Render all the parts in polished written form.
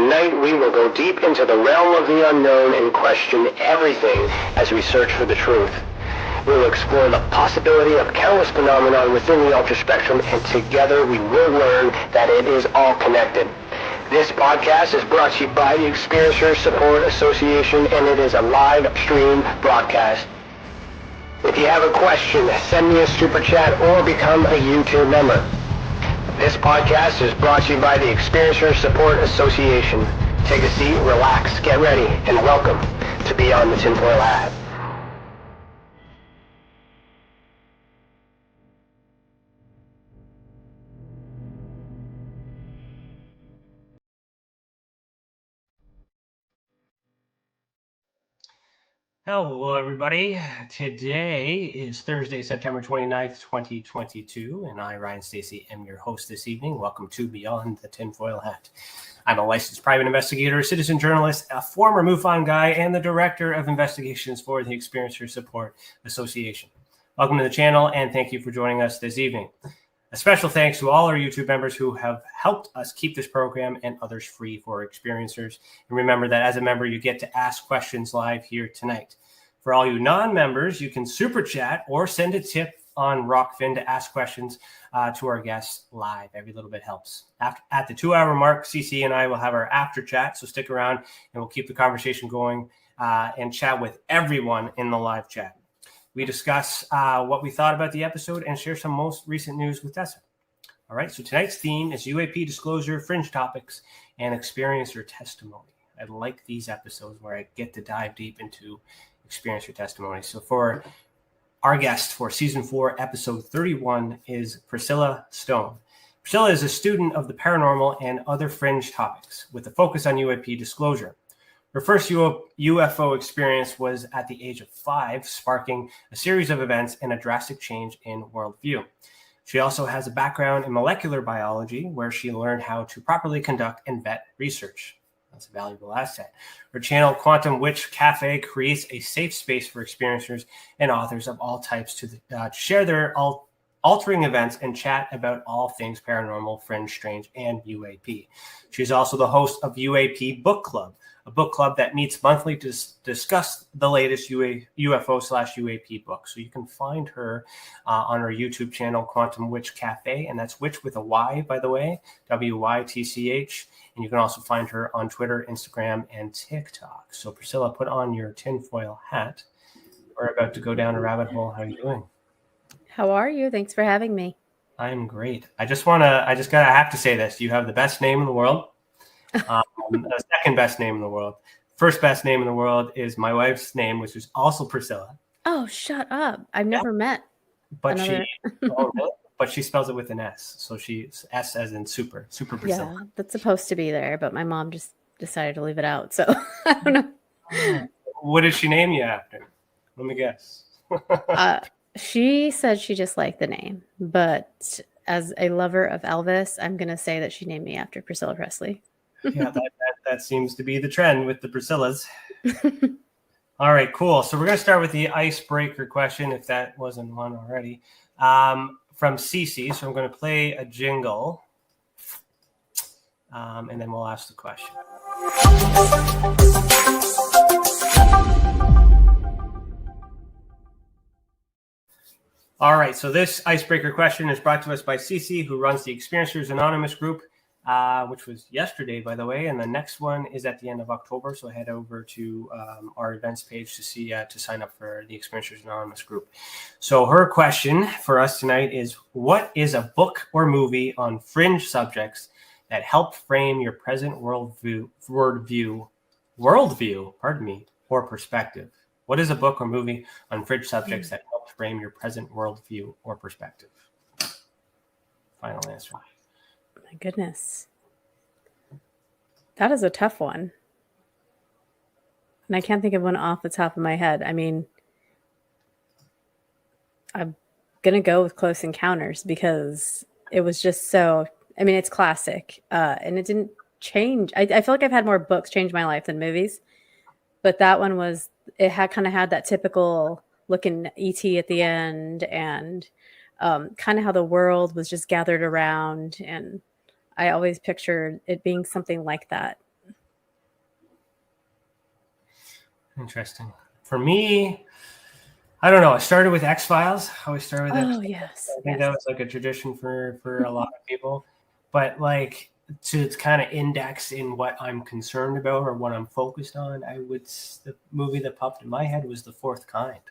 Tonight we will go deep into the realm of the unknown and question everything as we search for the truth. We will explore the possibility of countless phenomena within the ultra spectrum, and together we will learn that it is all connected. This podcast is brought to you by the Experiencers Support Association, and it is a live stream broadcast. If you have a question, send me a super chat or become a YouTube member. This podcast is brought to you by the Experiencers Support Association. Take a seat, relax, get ready, and welcome to Beyond the TinFoil Hat. Hello, everybody. Today is Thursday, September 29th, 2022, and I, Ryan Stacey, am your host this evening. Welcome to Beyond the TinFoil Hat. I'm a licensed private investigator, citizen journalist, a former MUFON guy, and the director of investigations for the Experiencers Support Association. Welcome to the channel, and thank you for joining us this evening. A special thanks to all our YouTube members who have helped us keep this program and others free for experiencers. And remember that as a member, you get to ask questions live here tonight. For all you non-members, you can super chat or send a tip on Rockfin to ask questions to our guests live. Every little bit helps. At the 2-hour mark, CC and I will have our after chat, so stick around and we'll keep the conversation going and chat with everyone in the live chat. We discuss what we thought about the episode and share some most recent news with Tessa. All right, so tonight's theme is UAP disclosure, fringe topics, and experiencer testimony. I like these episodes where I get to dive deep into experiencer testimony. So for our guest for season 4, episode 31 is Pricilla Stone. Pricilla is a student of the paranormal and other fringe topics with a focus on UAP disclosure. Her first UFO experience was at the age of 5, sparking a series of events and a drastic change in worldview. She also has a background in molecular biology, where she learned how to properly conduct and vet research. That's a valuable asset. Her channel, Quantum Wytch Cafe, creates a safe space for experiencers and authors of all types to share their altering events and chat about all things paranormal, fringe, strange, and UAP. She's also the host of UAP Book Club, a book club that meets monthly to discuss the latest UFO/UAP book. So you can find her on her YouTube channel, Quantum Wytch Cafe, and that's Witch with a Y, by the way, WYTCH. And you can also find her on Twitter, Instagram, and TikTok. So Pricilla, put on your tinfoil hat. We're about to go down a rabbit hole. How are you doing? How are you? Thanks for having me. I'm great. I have to say this. You have the best name in the world. The second best name in the world. First best name in the world is my wife's name, which is also Pricilla. Oh, shut up. I've never met. But she spells it with an S. So she's S as in super Pricilla. Yeah, that's supposed to be there, but my mom just decided to leave it out. So I don't know. What did she name you after? Let me guess. She said she just liked the name, but as a lover of Elvis, I'm going to say that she named me after Priscilla Presley. Yeah, that seems to be the trend with the Priscillas. All right, cool. So we're going to start with the icebreaker question, if that wasn't one already, from Cece. So I'm going to play a jingle, and then we'll ask the question. All right, so this icebreaker question is brought to us by Cece, who runs the Experiencers Anonymous group, which was yesterday, by the way, and the next one is at the end of October. So head over to our events page to see to sign up for the Experiencers Anonymous group. So her question for us tonight is: what is a book or movie on fringe subjects that helped frame your present worldview, or perspective? What is a book or movie on fringe subjects that helped frame your present worldview or perspective? Final answer. My goodness. That is a tough one. And I can't think of one off the top of my head. I mean, I'm going to go with Close Encounters because it was just so, I mean, it's classic. And it didn't change. I feel like I've had more books change my life than movies. But that one was, it had kind of had that typical looking ET at the end, and kind of how the world was just gathered around. And I always pictured it being something like that. Interesting. For me, I don't know. I started with X-Files. I always started with Oh, X-Files. yes. I think that was like a tradition for a lot of people. But like to kind of index in what I'm concerned about or what I'm focused on, the movie that popped in my head was The Fourth Kind.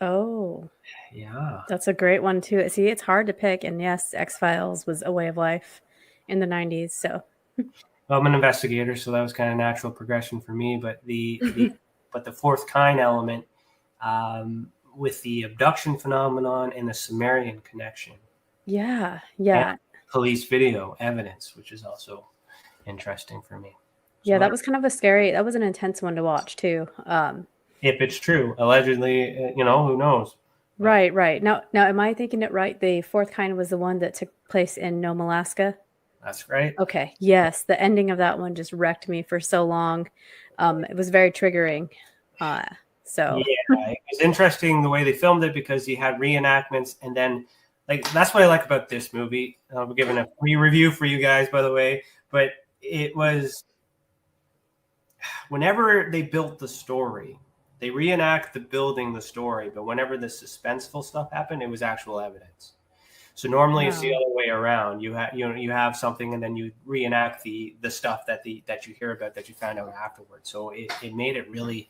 Oh, Yeah. that's a great one too. See, it's hard to pick. And yes, X-Files was a way of life in the 90s. So, Well, I'm an investigator, so that was kind of natural progression for me. But the Fourth Kind element, with the abduction phenomenon and the Sumerian connection, yeah. and Yeah. police video evidence, which is also interesting for me. Yeah. So That was kind of that was an intense one to watch too. if it's true, allegedly, who knows? But Right. Right. Now, am I thinking it right? The fourth kind was the one that took place in Nome, Alaska. that's right. Okay. Yes. The ending of that one just wrecked me for so long. It was very triggering. So Yeah, it was interesting the way they filmed it because you had reenactments, and then like that's what I like about this movie. I'm giving a free review for you guys, by the way, but it was whenever they built the story, they reenact the building the story, but whenever the suspenseful stuff happened, it was actual evidence. So normally it's the wow. other way around. You have something and then you reenact the stuff that you hear about that you found out afterwards. So it made it really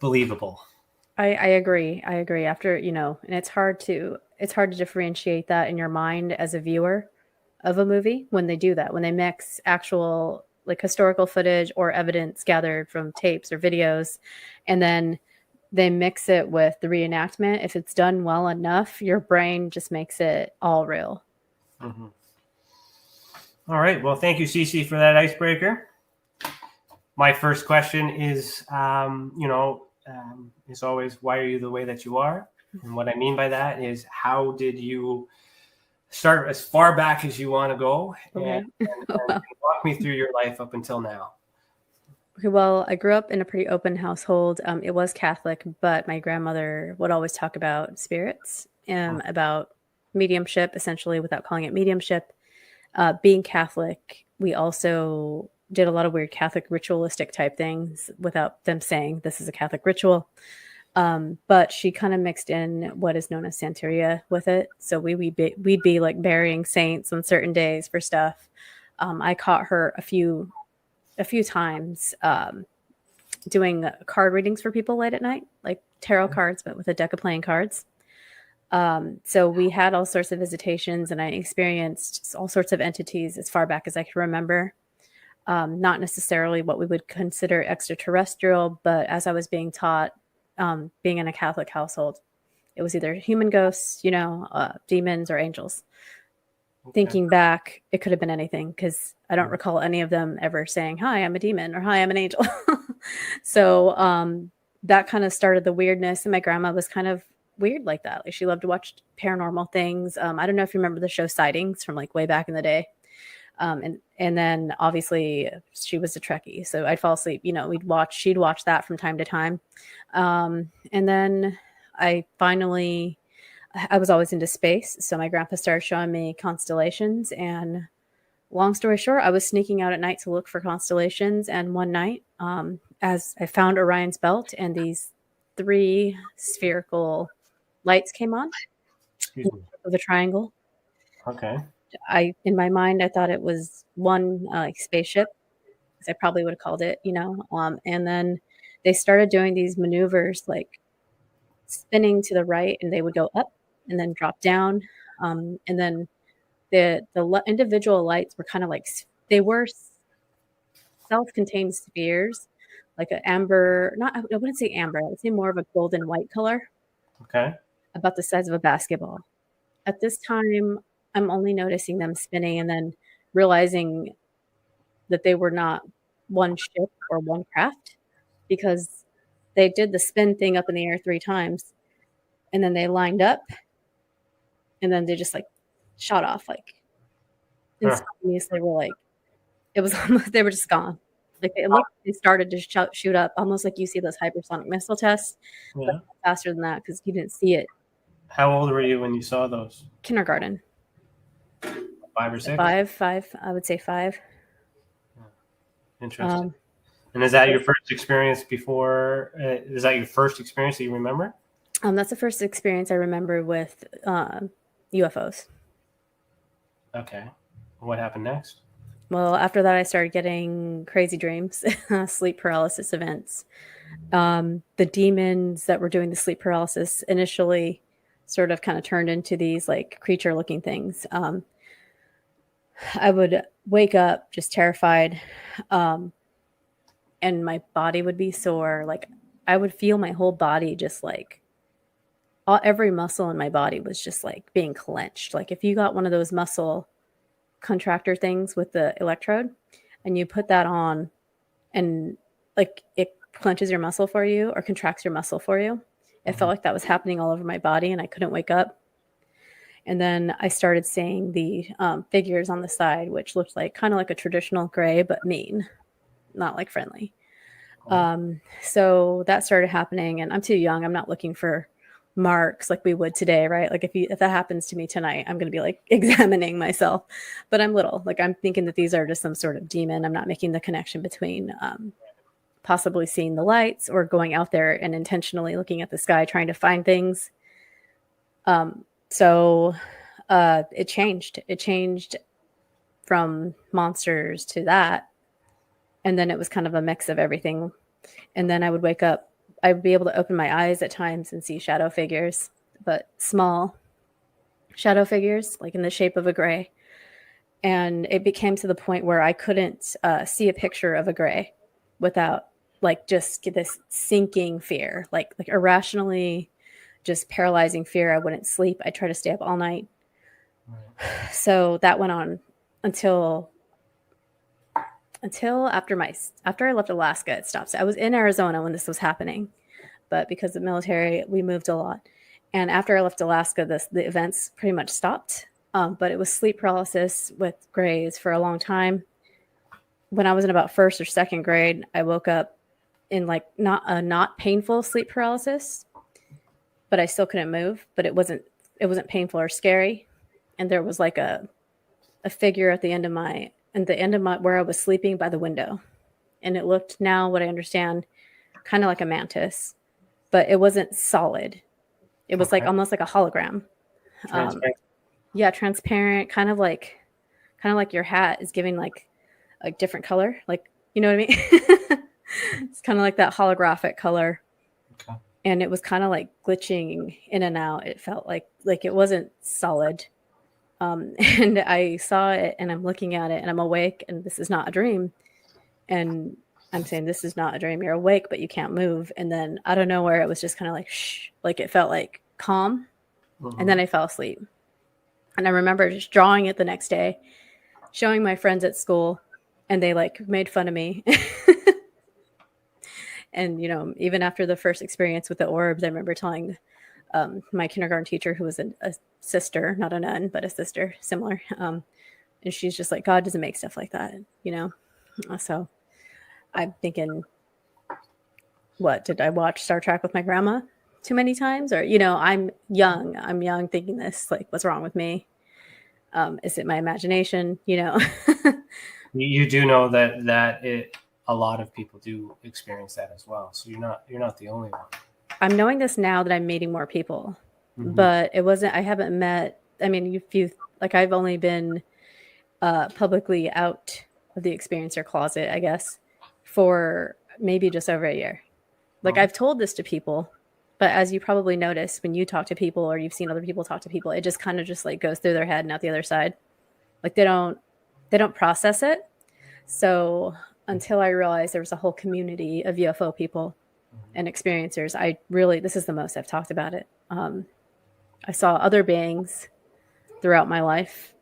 believable. I agree. I agree. After, and it's hard to differentiate that in your mind as a viewer of a movie when they do that, when they mix actual like historical footage or evidence gathered from tapes or videos, and then they mix it with the reenactment. If it's done well enough, your brain just makes it all real. Mm-hmm. All right. Well, thank you, Cece, for that icebreaker. My first question is, is always, why are you the way that you are? And what I mean by that is, how did you start as far back as you want to go, Okay. and walk me through your life up until now? Okay, well, I grew up in a pretty open household. It was Catholic, but my grandmother would always talk about spirits, about mediumship, essentially, without calling it mediumship. Being Catholic, we also did a lot of weird Catholic ritualistic type things without them saying this is a Catholic ritual. But she kind of mixed in what is known as Santeria with it. So we'd be like burying saints on certain days for stuff. I caught her a few times doing card readings for people late at night, like tarot cards, but with a deck of playing cards. So we had all sorts of visitations, and I experienced all sorts of entities as far back as I can remember. Not necessarily what we would consider extraterrestrial, but as I was being taught, being in a Catholic household, it was either human ghosts, demons, or angels. Okay. Thinking back, it could have been anything because I don't recall any of them ever saying, "Hi, I'm a demon," or "Hi, I'm an angel." So that kind of started the weirdness. And my grandma was kind of weird like that. Like she loved to watch paranormal things. I don't know if you remember the show Sightings from like way back in the day. And then obviously she was a Trekkie, so I'd fall asleep. She'd watch that from time to time. And then I was always into space, so my grandpa started showing me constellations. And long story short, I was sneaking out at night to look for constellations. And one night, as I found Orion's belt, and these 3 spherical lights came on Excuse me. of the triangle. Okay. In my mind, I thought it was one like spaceship, as I probably would have called it, and then they started doing these maneuvers, like spinning to the right, and they would go up and then drop down, and then the individual lights were kind of like they were self-contained spheres, like an amber, not I wouldn't say amber, I would say more of a golden white color, Okay. about the size of a basketball. At this time, I'm only noticing them spinning and then realizing that they were not one ship or one craft, because they did the spin thing up in the air 3 times, and then they lined up, and then they just like shot off like instantaneously. Were like it was almost, they were just gone. Like it looked, they started to shoot up almost like you see those hypersonic missile tests, but Yeah. faster than that because you didn't see it. How old were you when you saw those? Kindergarten. 5 or 6? Five. I would say 5. Interesting. And is that your first experience before? Is that your first experience that you remember? That's the first experience I remember with UFOs. Okay. What happened next? Well, after that, I started getting crazy dreams, sleep paralysis events. The demons that were doing the sleep paralysis initially sort of kind of turned into these like creature looking things. I would wake up just terrified, and my body would be sore. Like I would feel my whole body just like every muscle in my body was just like being clenched. Like if you got one of those muscle contractor things with the electrode and you put that on and like it clenches your muscle for you or contracts your muscle for you. It felt like that was happening all over my body and I couldn't wake up. And then I started seeing the figures on the side, which looked like kind of like a traditional gray, but mean, not like friendly. So that started happening and I'm too young. I'm not looking for marks like we would today, right? Like if that happens to me tonight, I'm going to be like examining myself, but I'm little. Like I'm thinking that these are just some sort of demon. I'm not making the connection between possibly seeing the lights or going out there and intentionally looking at the sky, trying to find things. So it changed. It changed from monsters to that. And then it was kind of a mix of everything. And then I would wake up. I would be able to open my eyes at times and see shadow figures, but small shadow figures, like in the shape of a gray. And it became to the point where I couldn't see a picture of a gray without like just get this sinking fear, like irrationally just paralyzing fear. I wouldn't sleep. I try to stay up all night. Right. So that went on until after I left Alaska, it stopped. I was in Arizona when this was happening, but because of the military, we moved a lot. And after I left Alaska, the events pretty much stopped. But it was sleep paralysis with grays for a long time. When I was in about first or second grade, I woke up in like not painful sleep paralysis, but I still couldn't move. But it wasn't painful or scary. And there was like a figure at the end of my where I was sleeping by the window. And it looked, now what I understand, kind of like a mantis, but it wasn't solid. It was like almost like a hologram. Transparent. Yeah, transparent, kind of like your hat is giving like a different color. Like, you know what I mean? It's kind of like that holographic color. Okay. And it was kind of like glitching in and out. It felt like it wasn't solid. And I saw it and I'm looking at it and I'm awake and this is not a dream. And I'm saying, this is not a dream. You're awake, but you can't move. And then I don't know where it was just kind of like, shh, like it felt like calm. Mm-hmm. And then I fell asleep. And I remember just drawing it the next day, showing my friends at school, and they like made fun of me. And, you know, even after the first experience with the orbs, I remember telling my kindergarten teacher, who was a sister, not a nun, but a sister, similar. And she's just like, God doesn't make stuff like that, you know? So I'm thinking, what, did I watch Star Trek with my grandma too many times? Or, you know, I'm young thinking this, like, what's wrong with me? Is it my imagination? You know? You do know that a lot of people do experience that as well. So you're not the only one. I'm knowing this now that I'm meeting more people, but I haven't met, I mean, I've only been publicly out of the experiencer closet, I guess, for maybe just over a year. Like I've told this to people, but as you probably notice when you talk to people or you've seen other people talk to people, it just kind of just like goes through their head and out the other side. Like they don't process it. So until I realized there was a whole community of UFO people and experiencers, this is the most I've talked about it. I saw other beings throughout my life.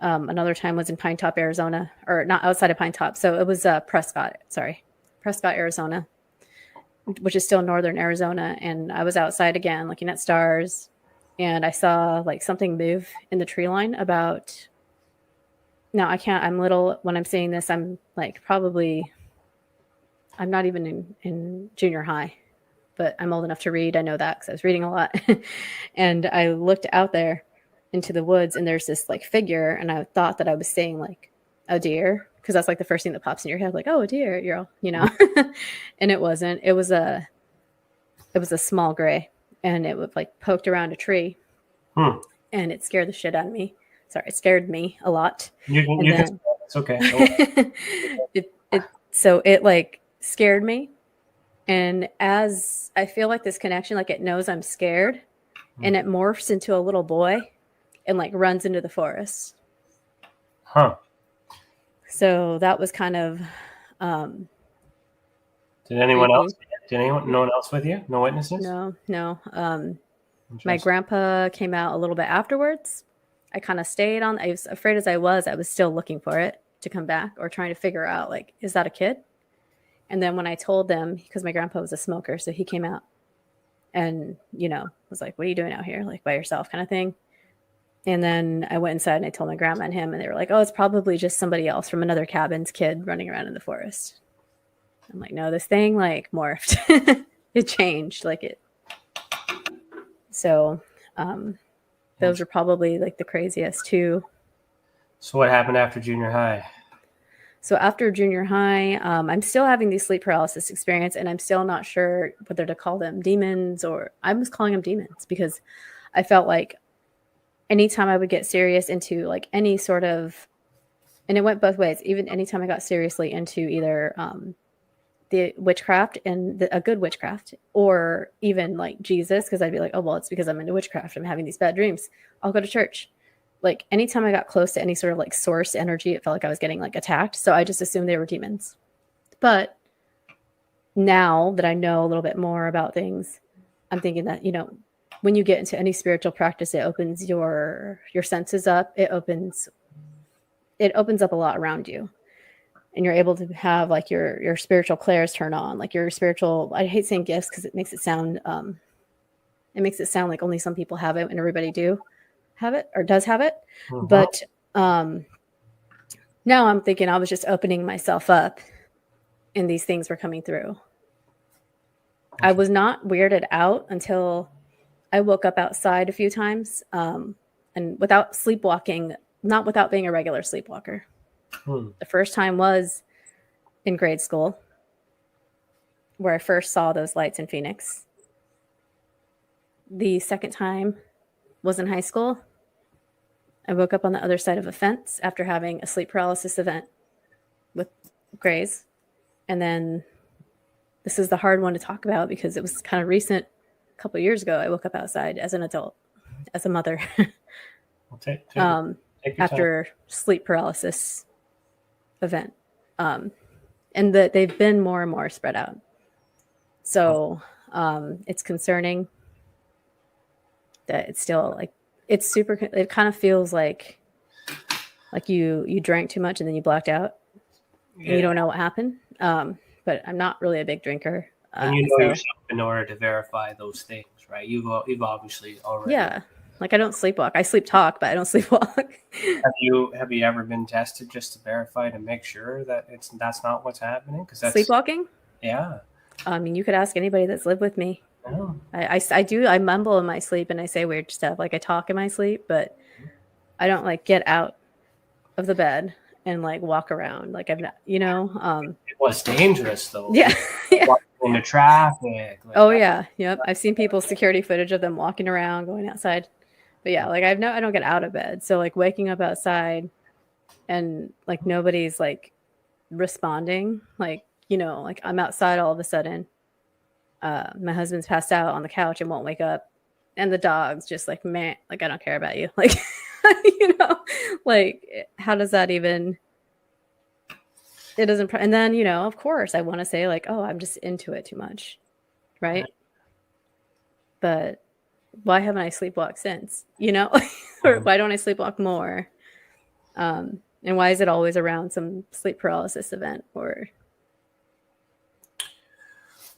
Another time was in Pine Top, Arizona, or not outside of Pine Top. So it was Prescott, Arizona, which is still northern Arizona. And I was outside again looking at stars, and I saw like something move in the tree line about, no, I can't, I'm little when I'm seeing this. I'm like I'm not even in junior high, but I'm old enough to read. I know that because I was reading a lot. And I looked out there into the woods and there's this like figure, and I thought that I was seeing like a deer because that's like the first thing that pops in your head, like, oh, a deer, you're all, and it wasn't. It was a small gray, and it was like poked around a tree, and it scared the shit out of me. Sorry, it scared me a lot. It's okay. So it like scared me, and as I feel like this connection, like it knows I'm scared, and it morphs into a little boy, and like runs into the forest. So that was kind of. Did anyone else? No one else with you? No witnesses? No. My grandpa came out a little bit afterwards. I kind of stayed on. I was afraid as I was still looking for it to come back or trying to figure out, like, is that a kid? And then when I told them, because my grandpa was a smoker, so he came out and, was like, what are you doing out here? Like by yourself kind of thing. And then I went inside and I told my grandma and him, and they were like, oh, it's probably just somebody else from another cabin's kid running around in the forest. I'm like, no, this thing like morphed. It changed like it. So those are probably like the craziest two. So what happened after junior high? So after junior high, I'm still having these sleep paralysis experience, and I'm still not sure whether to call them demons, or I was calling them demons because I felt like anytime I would get serious into like any sort of, and it went both ways, even anytime I got seriously into either the witchcraft and a good witchcraft, or even like Jesus, because I'd be like, oh, well, it's because I'm into witchcraft. I'm having these bad dreams. I'll go to church. Like anytime I got close to any sort of like source energy, it felt like I was getting like attacked. So I just assumed they were demons. But now that I know a little bit more about things, I'm thinking that, when you get into any spiritual practice, it opens your senses up. It opens up a lot around you. And you're able to have like your spiritual clairs turn on, like your spiritual, I hate saying gifts because it makes it sound like only some people have it and everybody do have it or does have it. Mm-hmm. But now I'm thinking I was just opening myself up and these things were coming through. I was not weirded out until I woke up outside a few times and without sleepwalking, not without being a regular sleepwalker. The first time was in grade school where I first saw those lights in Phoenix. The second time was in high school. I woke up on the other side of a fence after having a sleep paralysis event with Grays. And then this is the hard one to talk about because it was kind of recent. A couple of years ago, I woke up outside as an adult, as a mother, take after time. Sleep paralysis event. And that they've been more and more spread out. So it's concerning that it's still like, it's super, it kind of feels like you drank too much and then you blacked out. Yeah. And you don't know what happened. But I'm not really a big drinker. And yourself in order to verify those things, right? You've obviously already. Yeah. Like I don't sleepwalk. I sleep talk, but I don't sleepwalk. Have you ever been tested just to verify to make sure that that's not what's happening? Because that's sleepwalking. Yeah. I mean, you could ask anybody that's lived with me. Oh. I do. I mumble in my sleep and I say weird stuff. Like I talk in my sleep, but I don't like get out of the bed and like walk around. Like I'm not, It was dangerous though. Yeah. Walking into traffic. Yeah. Yep. I've seen people's security footage of them walking around, going outside. But yeah, like I don't get out of bed. So like waking up outside and like nobody's like responding. Like, like I'm outside all of a sudden. My husband's passed out on the couch and won't wake up. And the dog's just like, man, like I don't care about you. Like, like how does that even, it doesn't, and then, of course I want to say like, oh, I'm just into it too much. Right. But why haven't I sleepwalked since, or why don't I sleepwalk more? And why is it always around some sleep paralysis event or?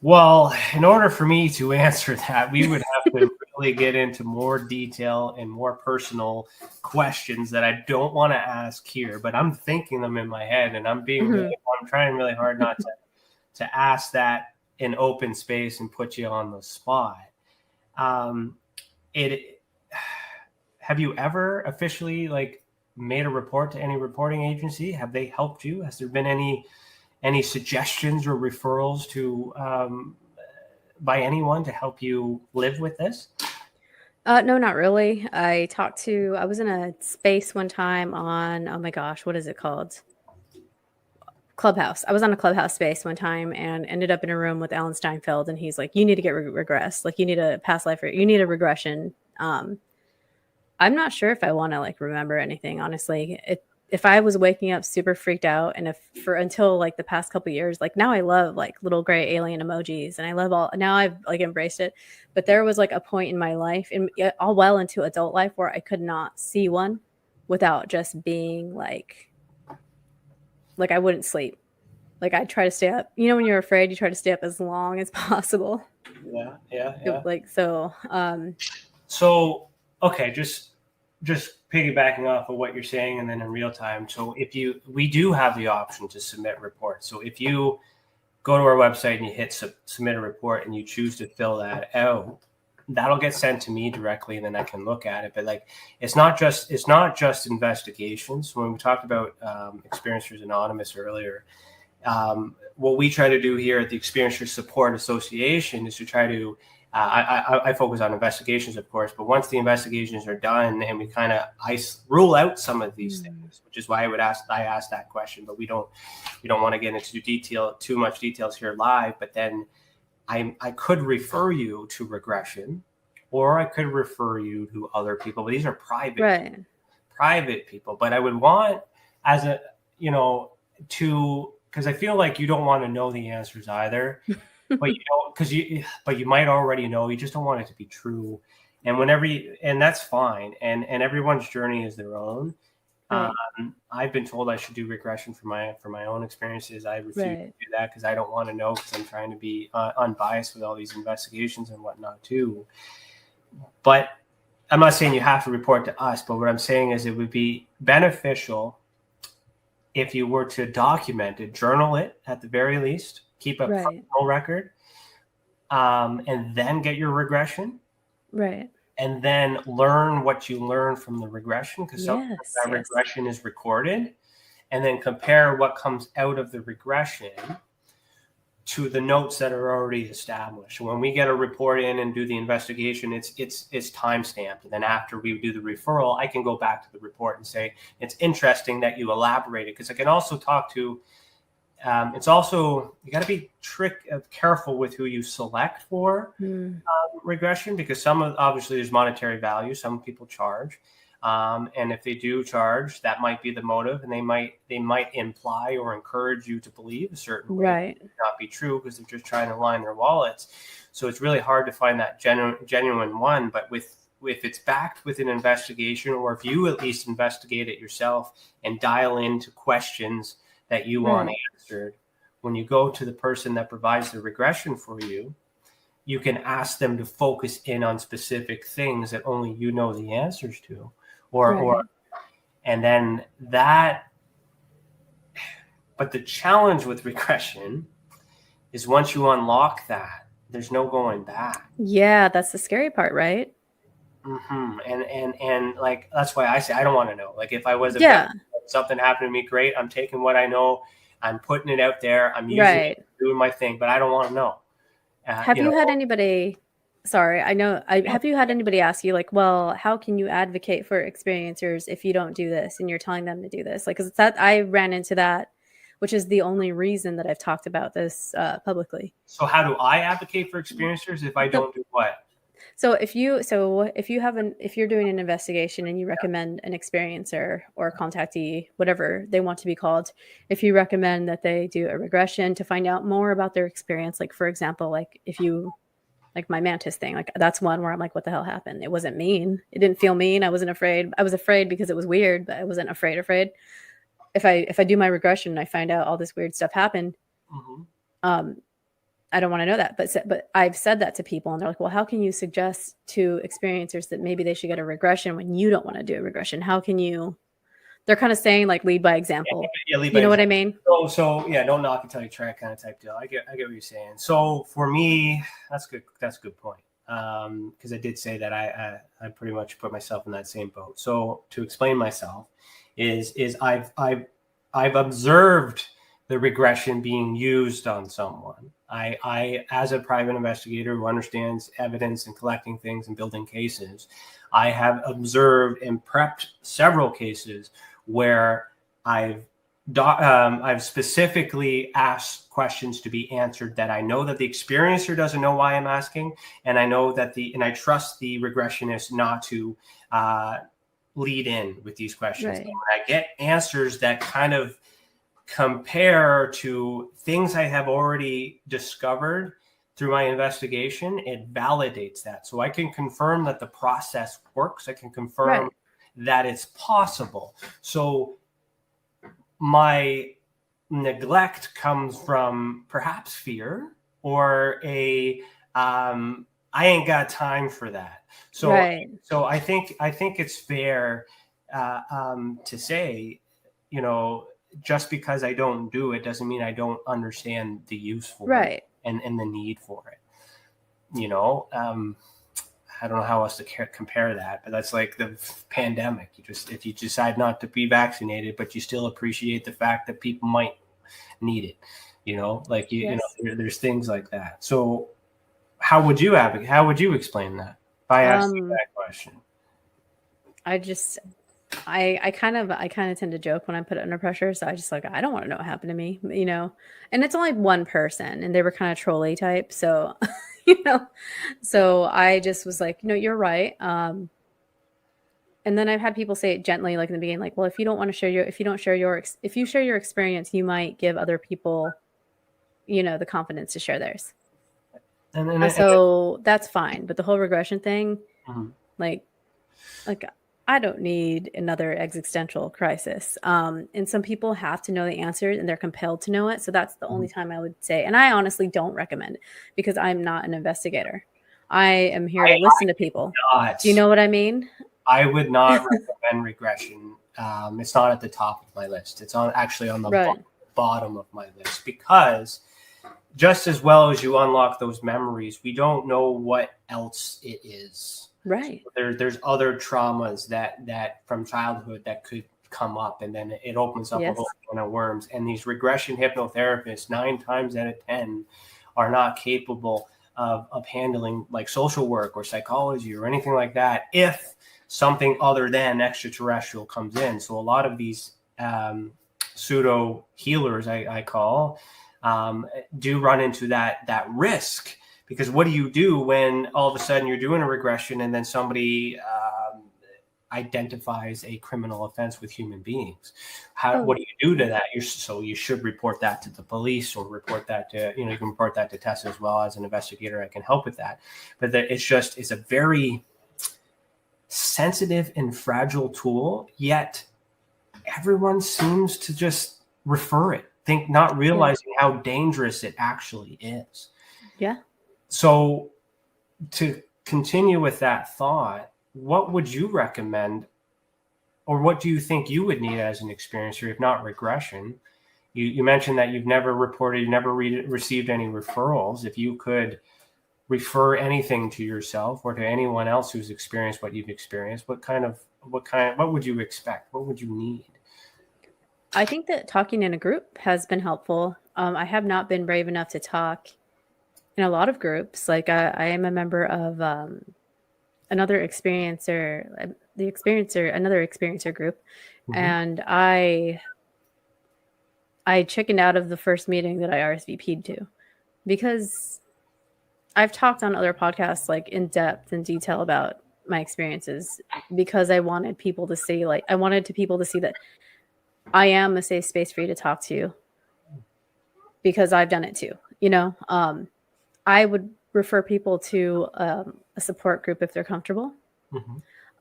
Well, in order for me to answer that, we would have to really get into more detail and more personal questions that I don't want to ask here, but I'm thinking them in my head and I'm trying really hard not to ask that in open space and put you on the spot. Have you ever officially like made a report to any reporting agency? Have they helped you? Has there been any suggestions or referrals to by anyone to help you live with this? No, not really. I was in a space one time on, oh my gosh, what is it called? Clubhouse. I was on a Clubhouse space one time and ended up in a room with Alan Steinfeld, and he's like, you need to get regressed. Like, you need a past life, you need a regression. I'm not sure if I want to like remember anything, honestly. If I was waking up super freaked out, and until like the past couple of years, like now I love like little gray alien emojis, and I love now I've like embraced it. But there was like a point in my life, and all well into adult life, where I could not see one without just being like I wouldn't sleep. Like I'd try to stay up. You know, when you're afraid, you try to stay up as long as possible. Yeah. Like so. So okay, just piggybacking off of what you're saying, and then in real time. So we do have the option to submit reports. So if you go to our website and you hit submit a report and you choose to fill that out, that'll get sent to me directly, and then I can look at it. But like, it's not just investigations. When we talked about Experiencers Anonymous earlier, what we try to do here at the Experiencers Support Association is to try to I focus on investigations, of course, but once the investigations are done and we kind of rule out some of these things, which is why I asked that question, but we don't want to get into too much details here live. But then I could refer you to regression, or I could refer you to other people, but these are private people. But I would want, as a, because I feel like you don't want to know the answers either. But you might already know. You just don't want it to be true, and and that's fine. And everyone's journey is their own. Right. I've been told I should do regression for my own experiences. I refuse to do that because I don't want to know, because I'm trying to be unbiased with all these investigations and whatnot too. But I'm not saying you have to report to us. But what I'm saying is it would be beneficial if you were to document it, journal it at the very least. Keep a personal record, and then get your regression. Right. And then learn what you learn from the regression, because sometimes that regression is recorded, and then compare what comes out of the regression to the notes that are already established. When we get a report in and do the investigation, it's time stamped. And then after we do the referral, I can go back to the report and say, it's interesting that you elaborated, because I can also talk to it's also, you got to be careful with who you select for regression, because obviously there's monetary value. Some people charge, and if they do charge, that might be the motive, and they might imply or encourage you to believe a certain way. It might not be true, because they're just trying to line their wallets. So it's really hard to find that genuine one. But if it's backed with an investigation, or if you at least investigate it yourself and dial into questions that you want answered, when you go to the person that provides the regression for you, you can ask them to focus in on specific things that only you know the answers to, and then that. But the challenge with regression is once you unlock that, there's no going back. Yeah, that's the scary part, right? Mm-hmm. And like, that's why I say I don't want to know. Like, if I was something happened to me, great. I'm taking what I know, I'm putting it out there, I'm using it, doing my thing, but I don't want to know. Have you had anybody? Sorry, I know. Have you had anybody ask you, like, well, how can you advocate for experiencers if you don't do this and you're telling them to do this? Like, because I ran into that, which is the only reason that I've talked about this publicly. So how do I advocate for experiencers if I don't do what? So if you're doing an investigation and you recommend an experiencer or a contactee, whatever they want to be called, if you recommend that they do a regression to find out more about their experience, like, for example, like if you, like my mantis thing, like that's one where I'm like, what the hell happened? It wasn't mean. It didn't feel mean. I wasn't afraid. I was afraid because it was weird, but I wasn't afraid. If I do my regression and I find out all this weird stuff happened, I don't want to know that, but I've said that to people, and they're like, well, how can you suggest to experiencers that maybe they should get a regression when you don't want to do a regression? How can you, they're kind of saying like lead by example. Lead by example. What I mean? So yeah, don't knock until you try kind of type deal. I get what you're saying. So for me, that's good. That's a good point. Because I did say that I pretty much put myself in that same boat. So to explain myself, is I've observed the regression being used on someone. I as a private investigator who understands evidence and collecting things and building cases, I have observed and prepped several cases where I've specifically asked questions to be answered that I know that the experiencer doesn't know why I'm asking, and I know that I trust the regressionist not to lead in with these questions. Right. And when I get answers that kind of compare to things I have already discovered through my investigation, it validates that. So I can confirm that the process works. I can confirm that it's possible. So my neglect comes from perhaps fear or I ain't got time for that. So, so I think it's fair to say, just because I don't do it doesn't mean I don't understand the use for it and the need for it. I don't know how else to compare that, but that's like the pandemic. If you decide not to be vaccinated, but you still appreciate the fact that people might need it, there's things like that. So how would you advocate? How would you explain that if I asked you that question? I kind of tend to joke when I put it under pressure. So I just I don't want to know what happened to me, and it's only one person and they were kind of trolly type. So, so I just was like, you're right. And then I've had people say it gently, like in the beginning, well, if you don't want to share if you share your experience, you might give other people, the confidence to share theirs. So that's fine. But the whole regression thing, like I don't need another existential crisis. And some people have to know the answers and they're compelled to know it. So that's the only time I would say, and I honestly don't recommend it because I'm not an investigator. I am here to listen to people. Do you know what I mean? I would not recommend regression. It's not at the top of my list. It's actually on the bottom of my list because just as well as you unlock those memories, we don't know what else it is. Right. There's other traumas that from childhood that could come up, and then it opens up a whole can of worms. And these regression hypnotherapists, 9 times out of 10, are not capable of handling like social work or psychology or anything like that if something other than extraterrestrial comes in. So a lot of these pseudo healers, I call, do run into that risk. Because what do you do when all of a sudden you're doing a regression and then somebody identifies a criminal offense with human beings? What do you do to that? You should report that to the police or report that to, you can report that to Tessa as well. As an investigator, I can help with that. But it's a very sensitive and fragile tool, yet everyone seems to just refer it, not realizing how dangerous it actually is. Yeah. So to continue with that thought, what would you recommend, or what do you think you would need as an experiencer, if not regression? You mentioned that you've never received any referrals. If you could refer anything to yourself or to anyone else who's experienced what you've experienced, what would you expect? What would you need? I think that talking in a group has been helpful. I have not been brave enough to talk in a lot of groups. Like I am a member of another experiencer group. And I chickened out of the first meeting that I RSVP'd to because I've talked on other podcasts like in depth and detail about my experiences because I wanted people to see that I am a safe space for you to talk to because I've done it too. I would refer people to a support group if they're comfortable.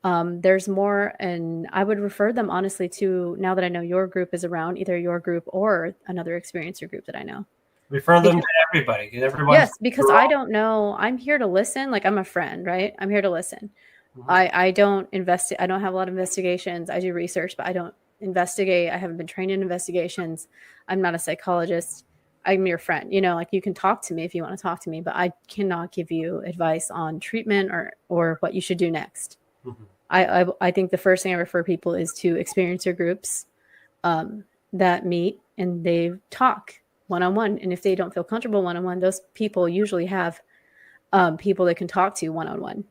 There's more, and I would refer them honestly to, now that I know your group is around, either your group or another experiencer group that I know. Refer them to everybody. Yes, because I don't know. I'm here to listen. Like I'm a friend, right? I'm here to listen. I don't investigate. I don't have a lot of investigations. I do research, but I don't investigate. I haven't been trained in investigations. I'm not a psychologist. I'm your friend, like you can talk to me if you want to talk to me, but I cannot give you advice on treatment or what you should do next. I think the first thing I refer people is to experiencer groups that meet and they talk one-on-one. And if they don't feel comfortable one-on-one, those people usually have people they can talk to one-on-one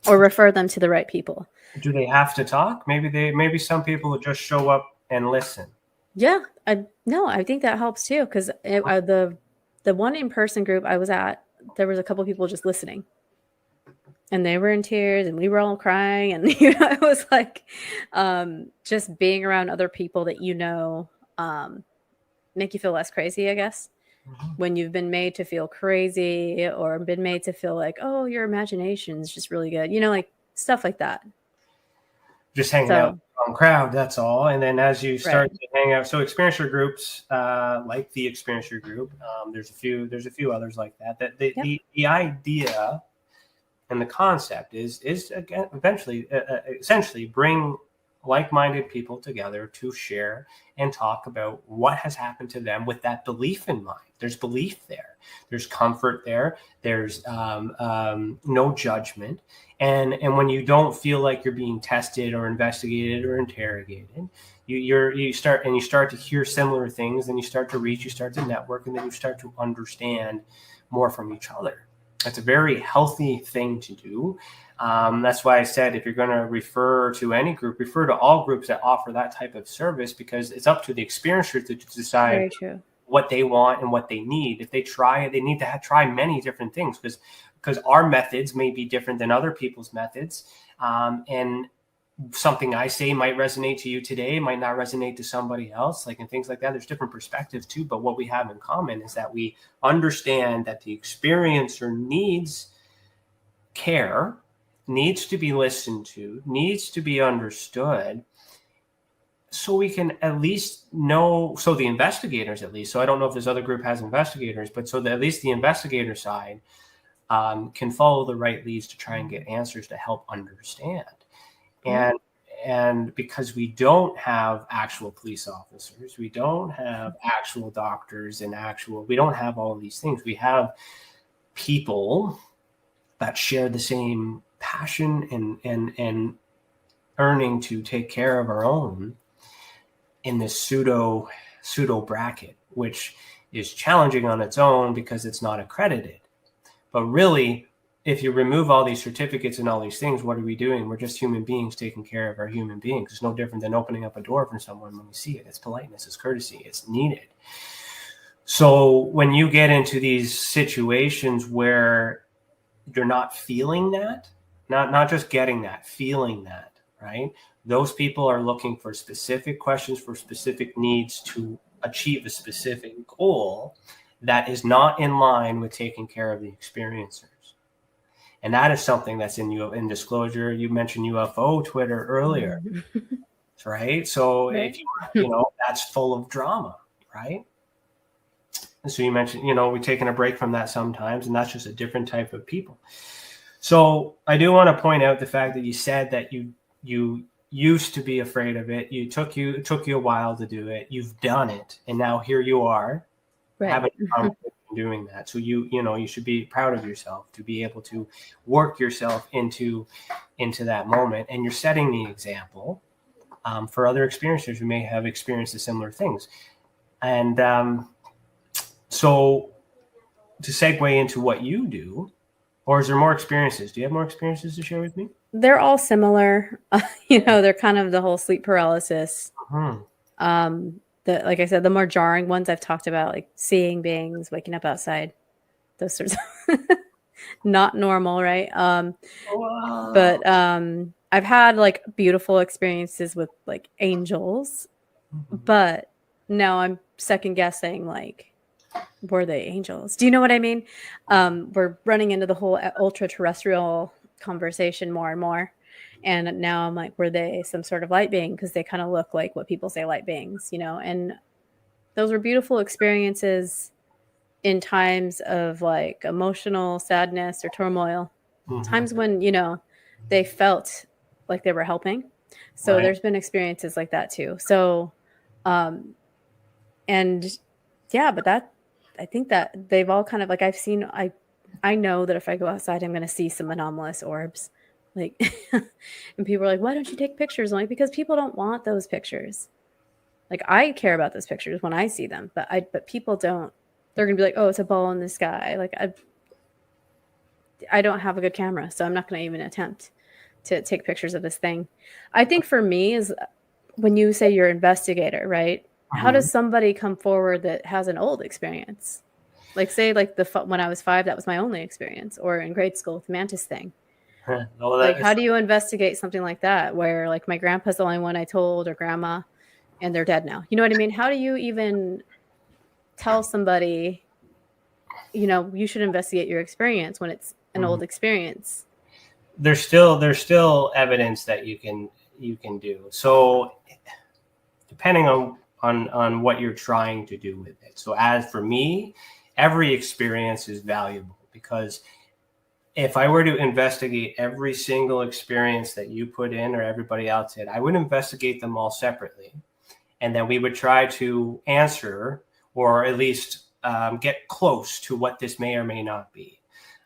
or refer them to the right people. Do they have to talk? Maybe some people will just show up and listen. Yeah, I think that helps too. Because the one in-person group I was at, there was a couple people just listening, and they were in tears, and we were all crying, and it was like just being around other people that make you feel less crazy, I guess. Mm-hmm. When you've been made to feel crazy or been made to feel like, oh, your imagination is just really good, like stuff like that. Just hanging out with a strong crowd, that's all. And then as you start to hang out, so experiencer groups, like the experiencer group, there's a few others like that. That the idea and the concept is again essentially bring like-minded people together to share and talk about what has happened to them with that belief in mind. There's belief there. There's comfort there. There's no judgment. And when you don't feel like you're being tested or investigated or interrogated, you start to hear similar things, and you start to network, and then you start to understand more from each other. That's a very healthy thing to do. That's why I said, if you're going to refer to any group, refer to all groups that offer that type of service, because it's up to the experiencers to decide what they want and what they need. If they try it, they need to try many different things, because our methods may be different than other people's methods. And something I say might resonate to you today, might not resonate to somebody else, and things like that. There's different perspectives too, but what we have in common is that we understand that the experiencer needs care, needs to be listened to, needs to be understood, so we can at least know, so the investigators at least, so I don't know if this other group has investigators, but so that at least the investigator side can follow the right leads to try and get answers to help understand. And because we don't have actual police officers, we don't have actual doctors we don't have all of these things. We have people that share the same passion and earning to take care of our own in this pseudo bracket, which is challenging on its own because it's not accredited. But really, if you remove all these certificates and all these things, what are we doing? We're just human beings taking care of our human beings. It's no different than opening up a door for someone when we see it. It's politeness, it's courtesy, it's needed. So when you get into these situations where you're not feeling that, not just getting that, feeling that, right? Those people are looking for specific questions, for specific needs to achieve a specific goal that is not in line with taking care of the experiencers. And that is something that's in disclosure. You mentioned UFO Twitter earlier, right? So if that's full of drama, right? And so you mentioned, we're taking a break from that sometimes, and that's just a different type of people. So I do want to point out the fact that you said that you used to be afraid of it. It took you a while to do it. You've done it, and now here you are, having a conversation doing that. So you should be proud of yourself to be able to work yourself into that moment, and you're setting the example for other experiencers who may have experienced the similar things. And so to segue into what you do, or is there more experiences? Do you have more experiences to share with me? They're all similar. They're kind of the whole sleep paralysis. Like I said, the more jarring ones I've talked about, like seeing beings, waking up outside, those sorts of not normal, right? But I've had like beautiful experiences with like angels, but now I'm second guessing, like, were they angels? Do you know what I mean? We're running into the whole ultra terrestrial conversation more and more. And now I'm like, were they some sort of light being? Because they kind of look like what people say light beings, and those were beautiful experiences in times of like emotional sadness or turmoil, times when, they felt like they were helping. So there's been experiences like that too. So, and yeah, but I think that they've all kind of like, I know that if I go outside, I'm going to see some anomalous orbs. Like, and people are like, why don't you take pictures? I'm like, because people don't want those pictures. Like, I care about those pictures when I see them, but people don't. They're gonna be like, oh, it's a ball in the sky. Like, I don't have a good camera, so I'm not gonna even attempt to take pictures of this thing. I think for me is when you say you're investigator, right? How does somebody come forward that has an old experience? Like, say, like when I was 5, that was my only experience, or in grade school with the mantis thing. Like, how do you investigate something like that, where like my grandpa's the only one I told, or grandma, and they're dead now? You know what I mean? How do you even tell somebody, you should investigate your experience when it's an old experience? There's still evidence that you can do. So depending on what you're trying to do with it. So as for me, every experience is valuable, because if I were to investigate every single experience that you put in or everybody else did, I would investigate them all separately. And then we would try to answer, or at least get close to what this may or may not be.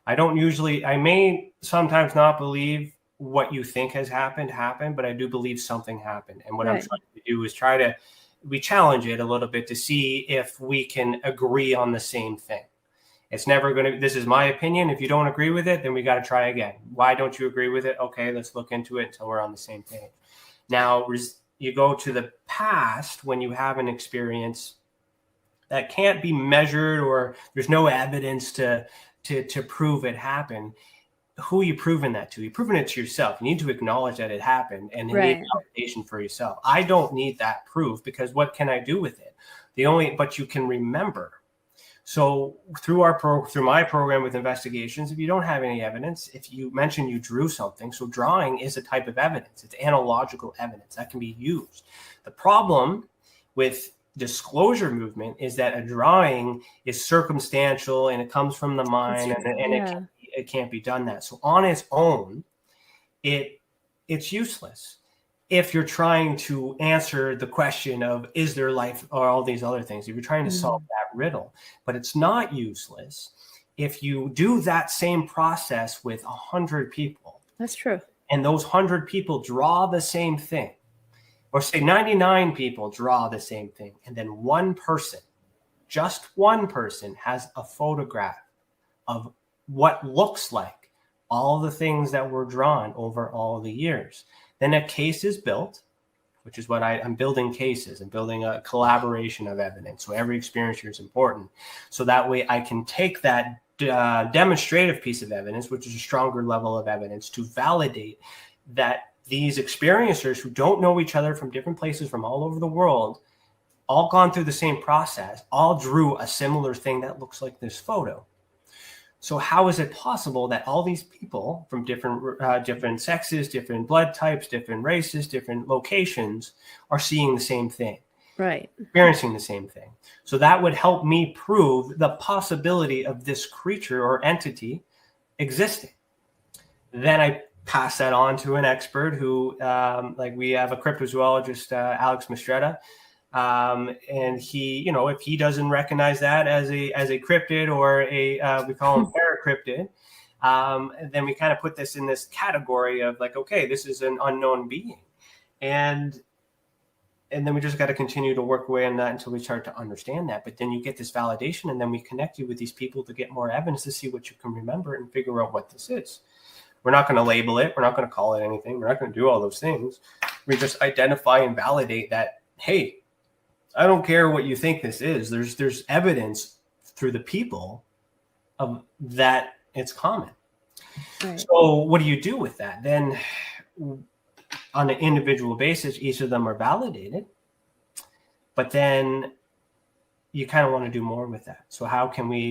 I may sometimes not believe what you think has happened, but I do believe something happened. And what I'm trying to do is we challenge it a little bit to see if we can agree on the same thing. It's never going to, this is my opinion. If you don't agree with it, then we got to try again. Why don't you agree with it? Okay, let's look into it until we're on the same page. Now, you go to the past when you have an experience that can't be measured, or there's no evidence to prove it happened. Who are you proving that to? You're proving it to yourself. You need to acknowledge that it happened, and you need validation for yourself. I don't need that proof, because what can I do with it? But you can remember. So through my program with investigations, if you don't have any evidence, if you mention you drew something, so drawing is a type of evidence. It's analogical evidence that can be used. The problem with disclosure movement is that a drawing is circumstantial and it comes from the mind, and it can't be done that. So on its own, it's useless if you're trying to answer the question of, is there life, or all these other things, if you're trying to solve that riddle. But it's not useless if you do that same process with 100 people. That's true. And those 100 people draw the same thing, or say 99 people draw the same thing, and then just one person has a photograph of what looks like all the things that were drawn over all the years. Then a case is built, which is what I'm building cases and building a collaboration of evidence. So every experience here is important. So that way I can take that demonstrative piece of evidence, which is a stronger level of evidence, to validate that these experiencers who don't know each other from different places from all over the world, all gone through the same process, all drew a similar thing that looks like this photo. So how is it possible that all these people from different sexes, different blood types, different races, different locations are seeing the same thing, right? Experiencing the same thing? So that would help me prove the possibility of this creature or entity existing. Then I pass that on to an expert who, like we have a cryptozoologist, Alex Mistretta. And he, if he doesn't recognize that as a cryptid, or we call them paracryptid, then we kind of put this in this category of like, okay, this is an unknown being. And then we just got to continue to work away on that until we start to understand that. But then you get this validation, and then we connect you with these people to get more evidence to see what you can remember and figure out what this is. We're not going to label it. We're not going to call it anything. We're not going to do all those things. We just identify and validate that, hey, I don't care what you think this is. There's evidence through the people of that it's common. Right. So what do you do with that? Then on an individual basis, each of them are validated, but then you kind of want to do more with that. So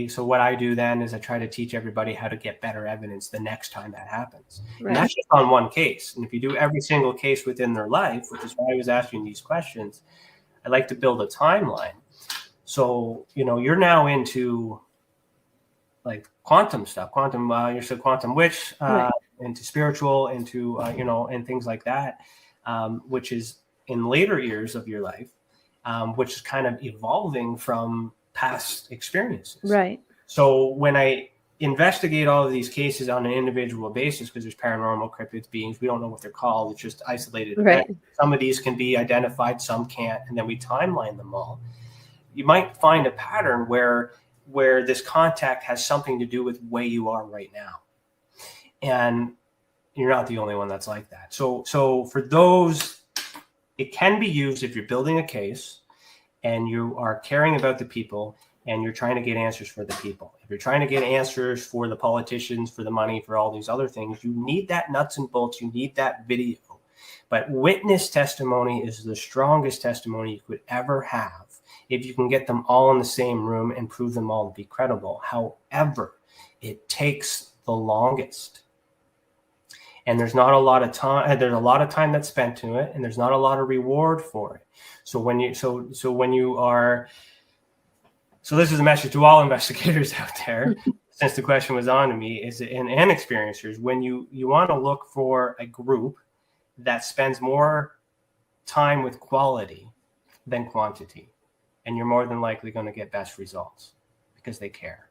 so what I do then is I try to teach everybody how to get better evidence the next time that happens. Right. And that's just on one case. And if you do every single case within their life, which is why I was asking these questions, I like to build a timeline. So, you're now into like quantum stuff, you're still Quantum Wytch, right, into spiritual, into, and things like that, which is in later years of your life, which is kind of evolving from past experiences. Right. So when I investigate all of these cases on an individual basis because there's paranormal cryptid beings. We don't know what they're called. It's just isolated events. Some of these can be identified, some can't, and then we timeline them all. You might find a pattern where this contact has something to do with where you are right now. And you're not the only one that's like that. So for those, it can be used if you're building a case and you are caring about the people and you're trying to get answers for the people. If you're trying to get answers for the politicians, for the money, for all these other things, you need that nuts and bolts. You need that video. But witness testimony is the strongest testimony you could ever have if you can get them all in the same room and prove them all to be credible. However, it takes the longest. And there's not a lot of time. There's a lot of time that's spent to it, and there's not a lot of reward for it. So when you are, so this is a message to all investigators out there, since the question was on to me, is and experiencers, when you want to look for a group that spends more time with quality than quantity, and you're more than likely going to get best results because they care.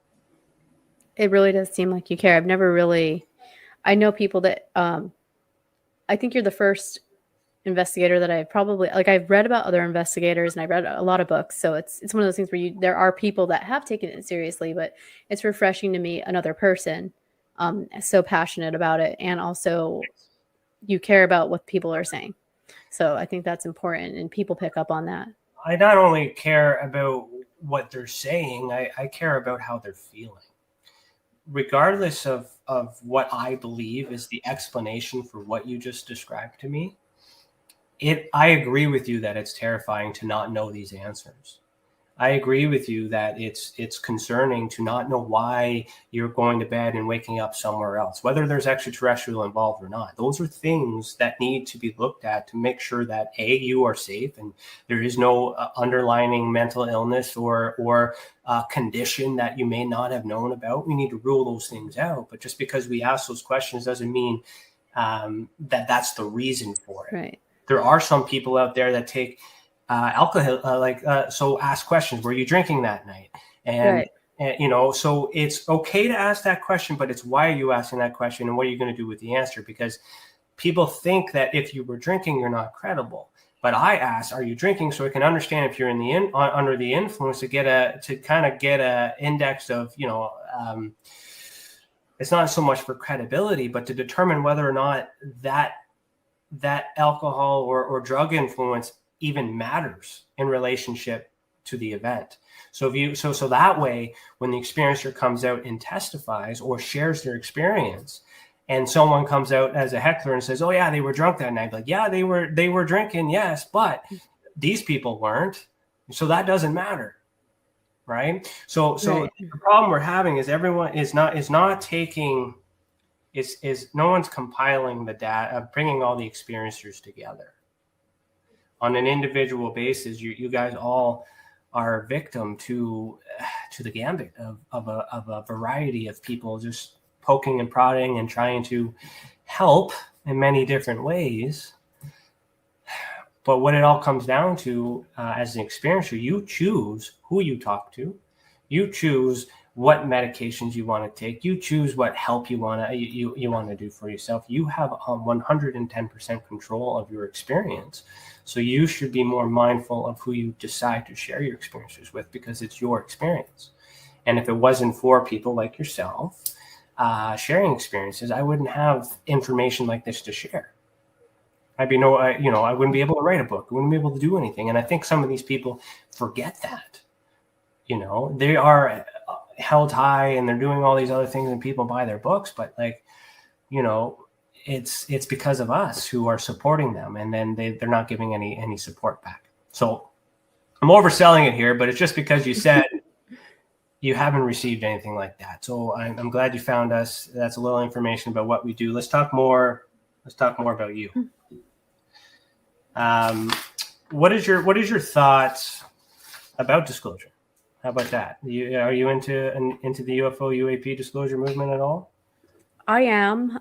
It really does seem like you care. I've never really, I know people that, I think you're the first investigator that I probably, like, I've read about other investigators and I've read a lot of books. So it's one of those things where there are people that have taken it seriously, but it's refreshing to meet another person so passionate about it. And also you care about what people are saying. So I think that's important and people pick up on that. I not only care about what they're saying, I care about how they're feeling. Regardless of what I believe is the explanation for what you just described to me, I agree with you that it's terrifying to not know these answers. I agree with you that it's concerning to not know why you're going to bed and waking up somewhere else, whether there's extraterrestrial involved or not. Those are things that need to be looked at to make sure that you are safe and there is no underlying mental illness or condition that you may not have known about. We need to rule those things out. But just because we ask those questions doesn't mean that that's the reason for it. Right. There are some people out there that take alcohol, so ask questions. Were you drinking that night? And, so it's okay to ask that question, but it's why are you asking that question and what are you going to do with the answer? Because people think that if you were drinking, you're not credible. But I ask, are you drinking? So I can understand if you're under the influence to kind of get a index of, it's not so much for credibility, but to determine whether or not that alcohol or drug influence even matters in relationship to the event. So so that way, when the experiencer comes out and testifies or shares their experience, and someone comes out as a heckler and says, "Oh yeah, they were drunk that night," like, yeah, they were drinking, yes, but these people weren't, so that doesn't matter, right? So the problem we're having is everyone is not taking. Is no one's compiling the data, bringing all the experiencers together. On an individual basis, you guys all are victim to the gambit of a variety of people just poking and prodding and trying to help in many different ways. But what it all comes down to, as an experiencer, you choose who you talk to, you choose what medications you want to take, you choose what help you want to do for yourself. You have 110% control of your experience. So you should be more mindful of who you decide to share your experiences with, because it's your experience. And if it wasn't for people like yourself sharing experiences, I wouldn't have information like this to share. I wouldn't be able to write a book. I wouldn't be able to do anything. And I think some of these people forget that. They are held high and they're doing all these other things and people buy their books, but it's because of us who are supporting them, and then they're not giving any support back. So I'm overselling it here, but it's just because you said you haven't received anything like that. So I'm glad you found us. That's a little information about what we do. Let's talk more about you. What is your thoughts about disclosure? How about that? Are you into the UFO UAP disclosure movement at all? I am,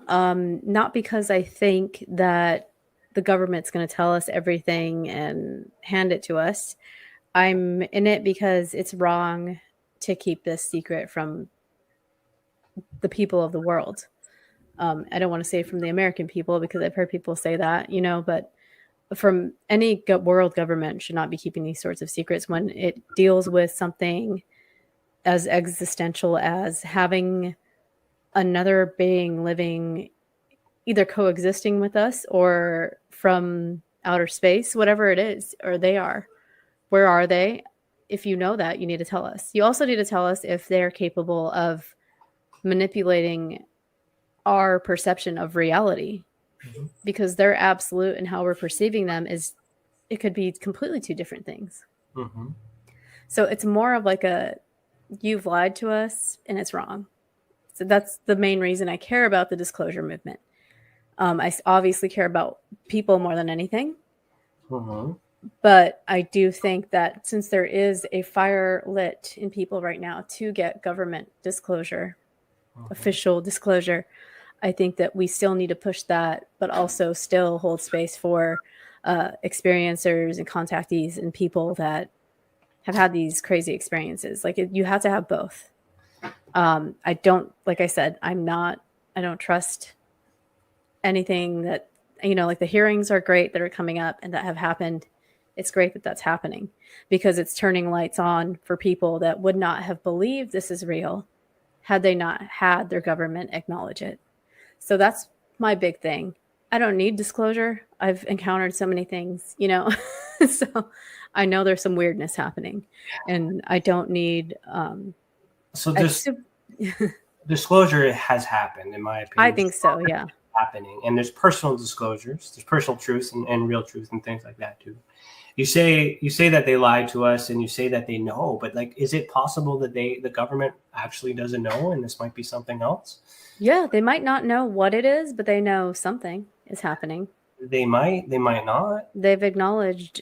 not because I think that the government's going to tell us everything and hand it to us. I'm in it because it's wrong to keep this secret from the people of the world. I don't want to say from the American people, because I've heard people say that, but from any world government should not be keeping these sorts of secrets when it deals with something as existential as having another being living, either coexisting with us or from outer space, whatever it is, or they are. Where are they? If you know that, you need to tell us. You also need to tell us if they're capable of manipulating our perception of reality, because they're absolute and how we're perceiving them it could be completely two different things. So it's more of like you've lied to us and it's wrong. So that's the main reason I care about the disclosure movement. I obviously care about people more than anything. But I do think that since there is a fire lit in people right now to get government disclosure, official disclosure, I think that we still need to push that, but also still hold space for experiencers and contactees and people that have had these crazy experiences. Like you have to have both. I don't, like I said, I don't trust anything that, like the hearings are great that are coming up and that have happened. It's great that that's happening because it's turning lights on for people that would not have believed this is real had they not had their government acknowledge it. So that's my big thing. I don't need disclosure. I've encountered so many things, so I know there's some weirdness happening and I don't need, so this disclosure has happened, in my opinion. I think so. Yeah. Happening. And there's personal disclosures, there's personal truth and real truth and things like that too. You say that they lied to us and you say that they know, but like, is it possible that the government actually doesn't know and this might be something else? Yeah, they might not know what it is, but they know something is happening. They might not. They've acknowledged,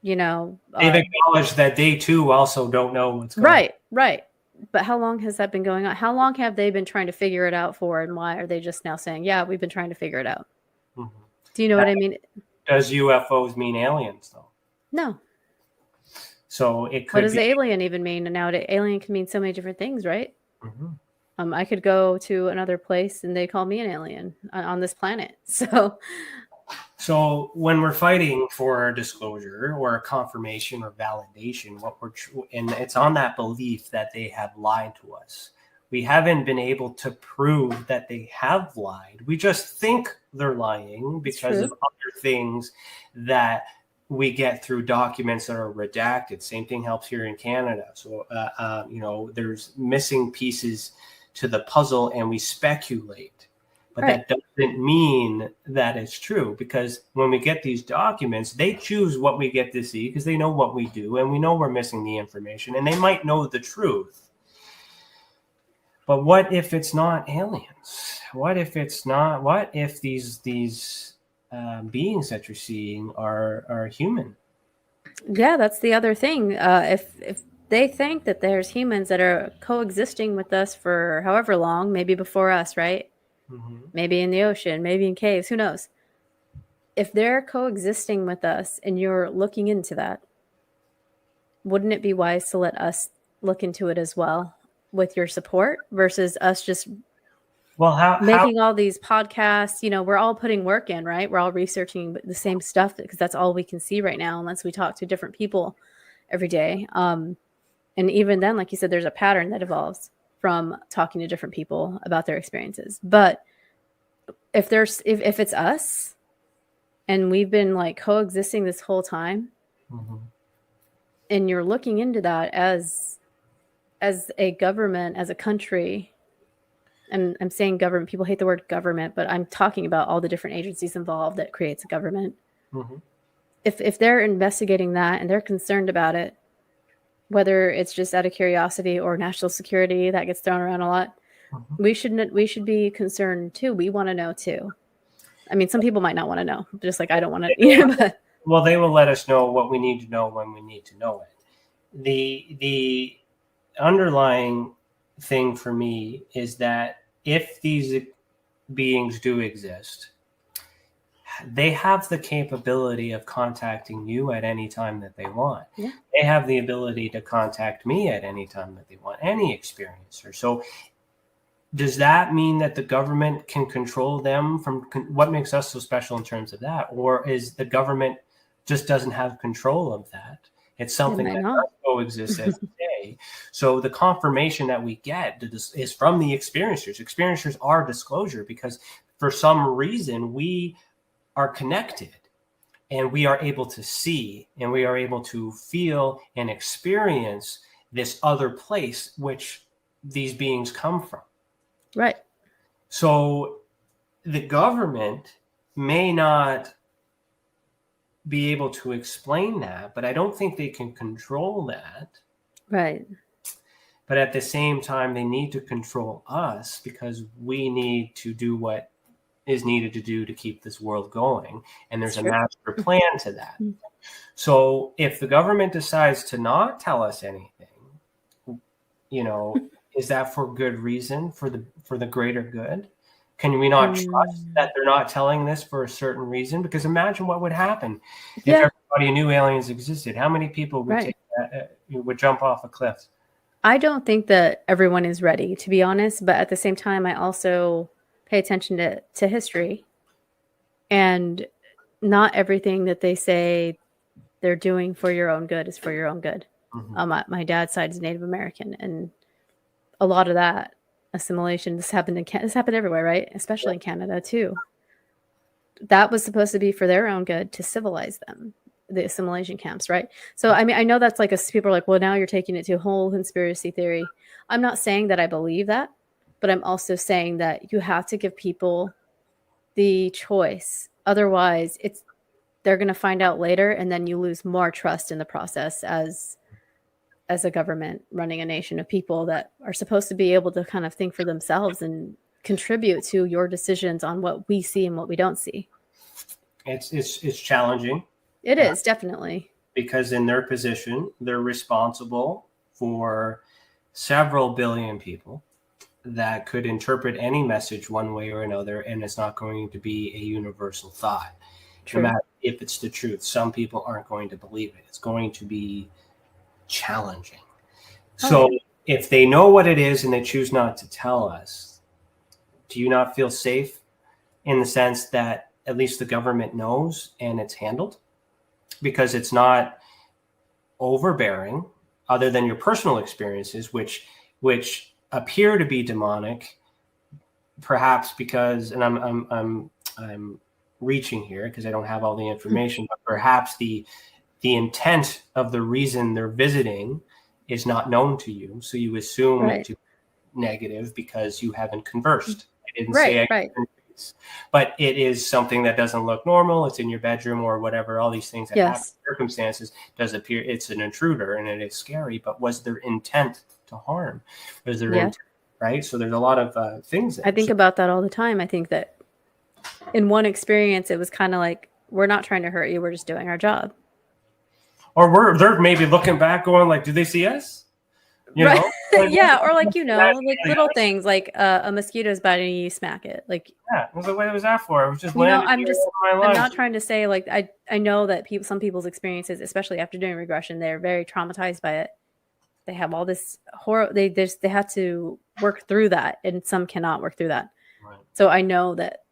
they've acknowledged that they too also don't know what's going on. Right. But how long has that been going on? How long have they been trying to figure it out for? And why are they just now saying, yeah, we've been trying to figure it out? Do you know what I mean? Does UFOs mean aliens though? No. So it could. What does alien even mean? And now alien can mean so many different things, right? I could go to another place and they call me an alien on this planet. So when we're fighting for a disclosure or a confirmation or validation, and it's on that belief that they have lied to us. We haven't been able to prove that they have lied. We just think they're lying because of other things that we get through documents that are redacted. Same thing helps here in Canada. So, there's missing pieces to the puzzle and we speculate. But that doesn't mean that it's true, because when we get these documents, they choose what we get to see because they know what we do and we know we're missing the information and they might know the truth. But what if it's not aliens? What if these beings that you're seeing are human? Yeah, that's the other thing. If they think that there's humans that are coexisting with us for however long, maybe before us, right? Maybe in the ocean, maybe in caves, who knows? If they're coexisting with us and you're looking into that, wouldn't it be wise to let us look into it as well with your support versus us just making all these podcasts? We're all putting work in, right? We're all researching the same stuff because that's all we can see right now unless we talk to different people every day. And even then, like you said, there's a pattern that evolves from talking to different people about their experiences. But if it's us and we've been like coexisting this whole time, and you're looking into that as a government, as a country, and I'm saying government, people hate the word government, but I'm talking about all the different agencies involved that creates a government. If they're investigating that and they're concerned about it, whether it's just out of curiosity or national security, that gets thrown around a lot, we should be concerned too. We want to know too. I mean, some people might not want to know, just like I don't want to. But well, they will let us know what we need to know when we need to know it. The underlying thing for me is that if these beings do exist, they have the capability of contacting you at any time that they want. Yeah. They have the ability to contact me at any time that they want, any experiencer. So does that mean that the government can control them from what makes us so special in terms of that? Or is the government just doesn't have control of that? It's something that does coexist, as you say. So the confirmation that we get is from the experiencers. Experiencers are disclosure because for some reason we are connected and we are able to see and we are able to feel and experience this other place which these beings come from. Right. So the government may not be able to explain that, but I don't think they can control that. Right. But at the same time, they need to control us because we need to do what is needed to do to keep this world going. And there's a master plan to that. So if the government decides to not tell us anything, is that for good reason, for the greater good? Can we not trust that they're not telling this for a certain reason? Because imagine what would happen if everybody knew aliens existed. How many people would would jump off a cliff? I don't think that everyone is ready, to be honest. But at the same time, I also pay attention to history. And not everything that they say they're doing for your own good is for your own good. Mm-hmm. My dad's side is Native American. And a lot of that assimilation, this happened everywhere, right? Especially in Canada too. That was supposed to be for their own good, to civilize them, the assimilation camps, right? So I mean, I know that's like people are like, well, now you're taking it to a whole conspiracy theory. I'm not saying that I believe that, but I'm also saying that you have to give people the choice. Otherwise, they're going to find out later, and then you lose more trust in the process as a government running a nation of people that are supposed to be able to kind of think for themselves and contribute to your decisions on what we see and what we don't see. It's challenging. It is, definitely. Because in their position, they're responsible for several billion people that could interpret any message one way or another, and it's not going to be a universal thought. True. No matter if it's the truth, some people aren't going to believe it. It's going to be challenging. So if they know what it is and they choose not to tell us, do you not feel safe in the sense that at least the government knows and it's handled? Because it's not overbearing, other than your personal experiences, which appear to be demonic, perhaps because, and I'm reaching here because I don't have all the information, but perhaps the intent of the reason they're visiting is not known to you, so you assume it to be negative because you haven't conversed. I didn't say but it is something that doesn't look normal. It's in your bedroom or whatever. All these things that happen, circumstances does appear. It's an intruder and it is scary. But was their intent to harm? Was their intent, right? So there's a lot of things. I think about that all the time. I think that in one experience, it was kind of like, we're not trying to hurt you. We're just doing our job. Or they're maybe looking back going like, do they see us? You know? Like, or like, like little things like a mosquito's biting you, smack it. Like, what was that for? It was just I'm not trying to say like, I know that some people's experiences, especially after doing regression, they're very traumatized by it. They have all this horror. They have to work through that, and some cannot work through that. Right. So I know that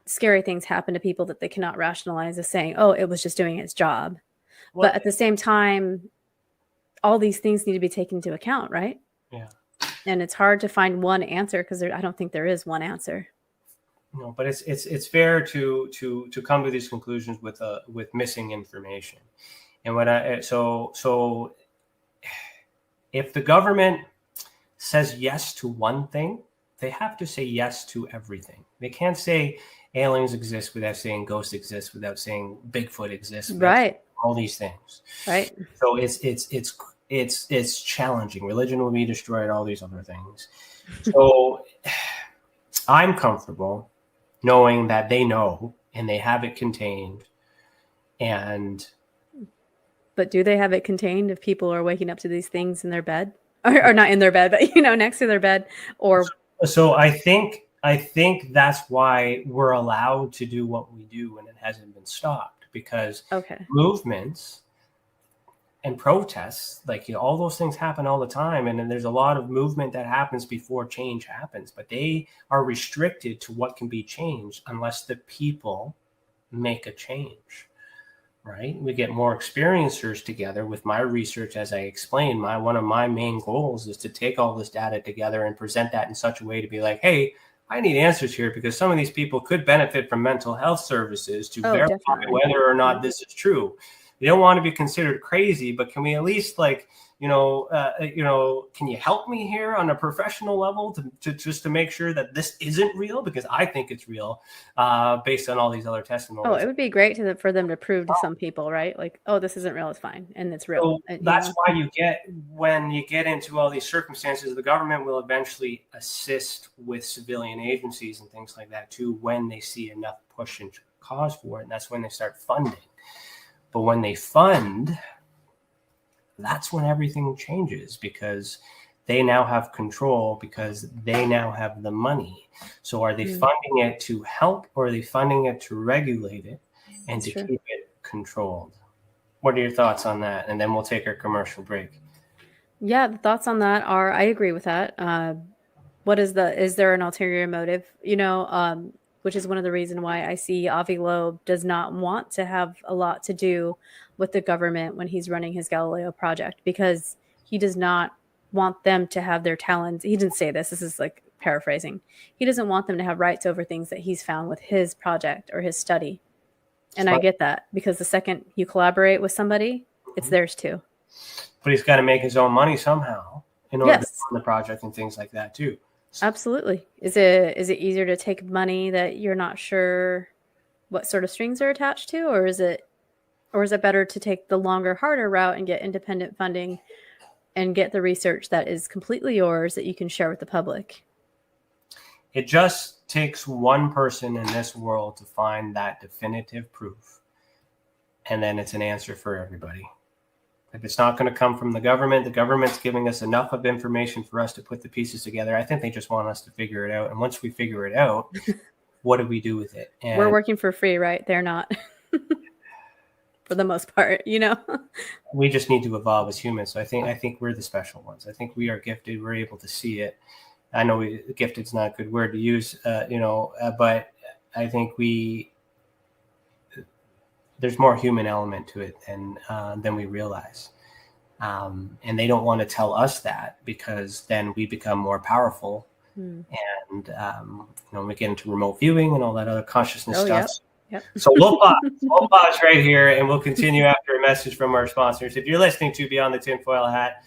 scary things happen to people that they cannot rationalize as saying, oh, it was just doing its job. But at the same time, all these things need to be taken into account, right? Yeah. And it's hard to find one answer because I don't think there is one answer. No, but it's fair to come to these conclusions with missing information. And so if the government says yes to one thing, they have to say yes to everything. They can't say aliens exist without saying ghosts exist, without saying Bigfoot exists, right? All these things, right? So it's challenging. Religion will be destroyed. All these other things. So I'm comfortable knowing that they know and they have it contained. But do they have it contained if people are waking up to these things in their bed, or not in their bed, but next to their bed, or? So I think that's why we're allowed to do what we do, and it hasn't been stopped. Because movements and protests, like, you know, all those things happen all the time. And then there's a lot of movement that happens before change happens, but they are restricted to what can be changed unless the people make a change, right? We get more experiencers together. With my research, as I explained, one of my main goals is to take all this data together and present that in such a way to be like, hey, I need answers here because some of these people could benefit from mental health services to verify definitely. Whether or not this is true. You don't want to be considered crazy, but can we at least, like, can you help me here on a professional level to just to make sure that this isn't real? Because I think it's real based on all these other testimonies. Oh, it would be great for them to prove to some people, right? Like, oh, this isn't real, it's fine, and it's real. So that's why when you get into all these circumstances, the government will eventually assist with civilian agencies and things like that too when they see enough push and cause for it, and that's when they start funding. But when they fund, that's when everything changes because they now have control because they now have the money. So are they funding it to help or are they funding it to regulate it and to keep it controlled? What are your thoughts on that? And then we'll take our commercial break. Yeah, the thoughts on that are, I agree with that. Is there an ulterior motive? Which is one of the reasons why I see Avi Loeb does not want to have a lot to do with the government when he's running his Galileo project, because he does not want them to have their talents. He didn't say this. This is like paraphrasing. He doesn't want them to have rights over things that he's found with his project or his study. And I get that, because the second you collaborate with somebody, it's theirs too. But he's got to make his own money somehow in order to fund the project and things like that too. Absolutely. Is it easier to take money that you're not sure what sort of strings are attached to, or is it better to take the longer, harder route and get independent funding and get the research that is completely yours that you can share with the public? It just takes one person in this world to find that definitive proof, and then it's an answer for everybody. If it's not going to come from the government's giving us enough of information for us to put the pieces together. I think they just want us to figure it out. And once we figure it out, what do we do with it? And we're working for free, right? They're not. For the most part, We just need to evolve as humans. So I think we're the special ones. I think we are gifted. We're able to see it. I know gifted's not a good word to use, but I think there's more human element to it than we realize. And they don't want to tell us that, because then we become more powerful. And, we get into remote viewing and all that other consciousness stuff. Yep. So we'll pause right here, and we'll continue after a message from our sponsors. If you're listening to Beyond the Tinfoil Hat,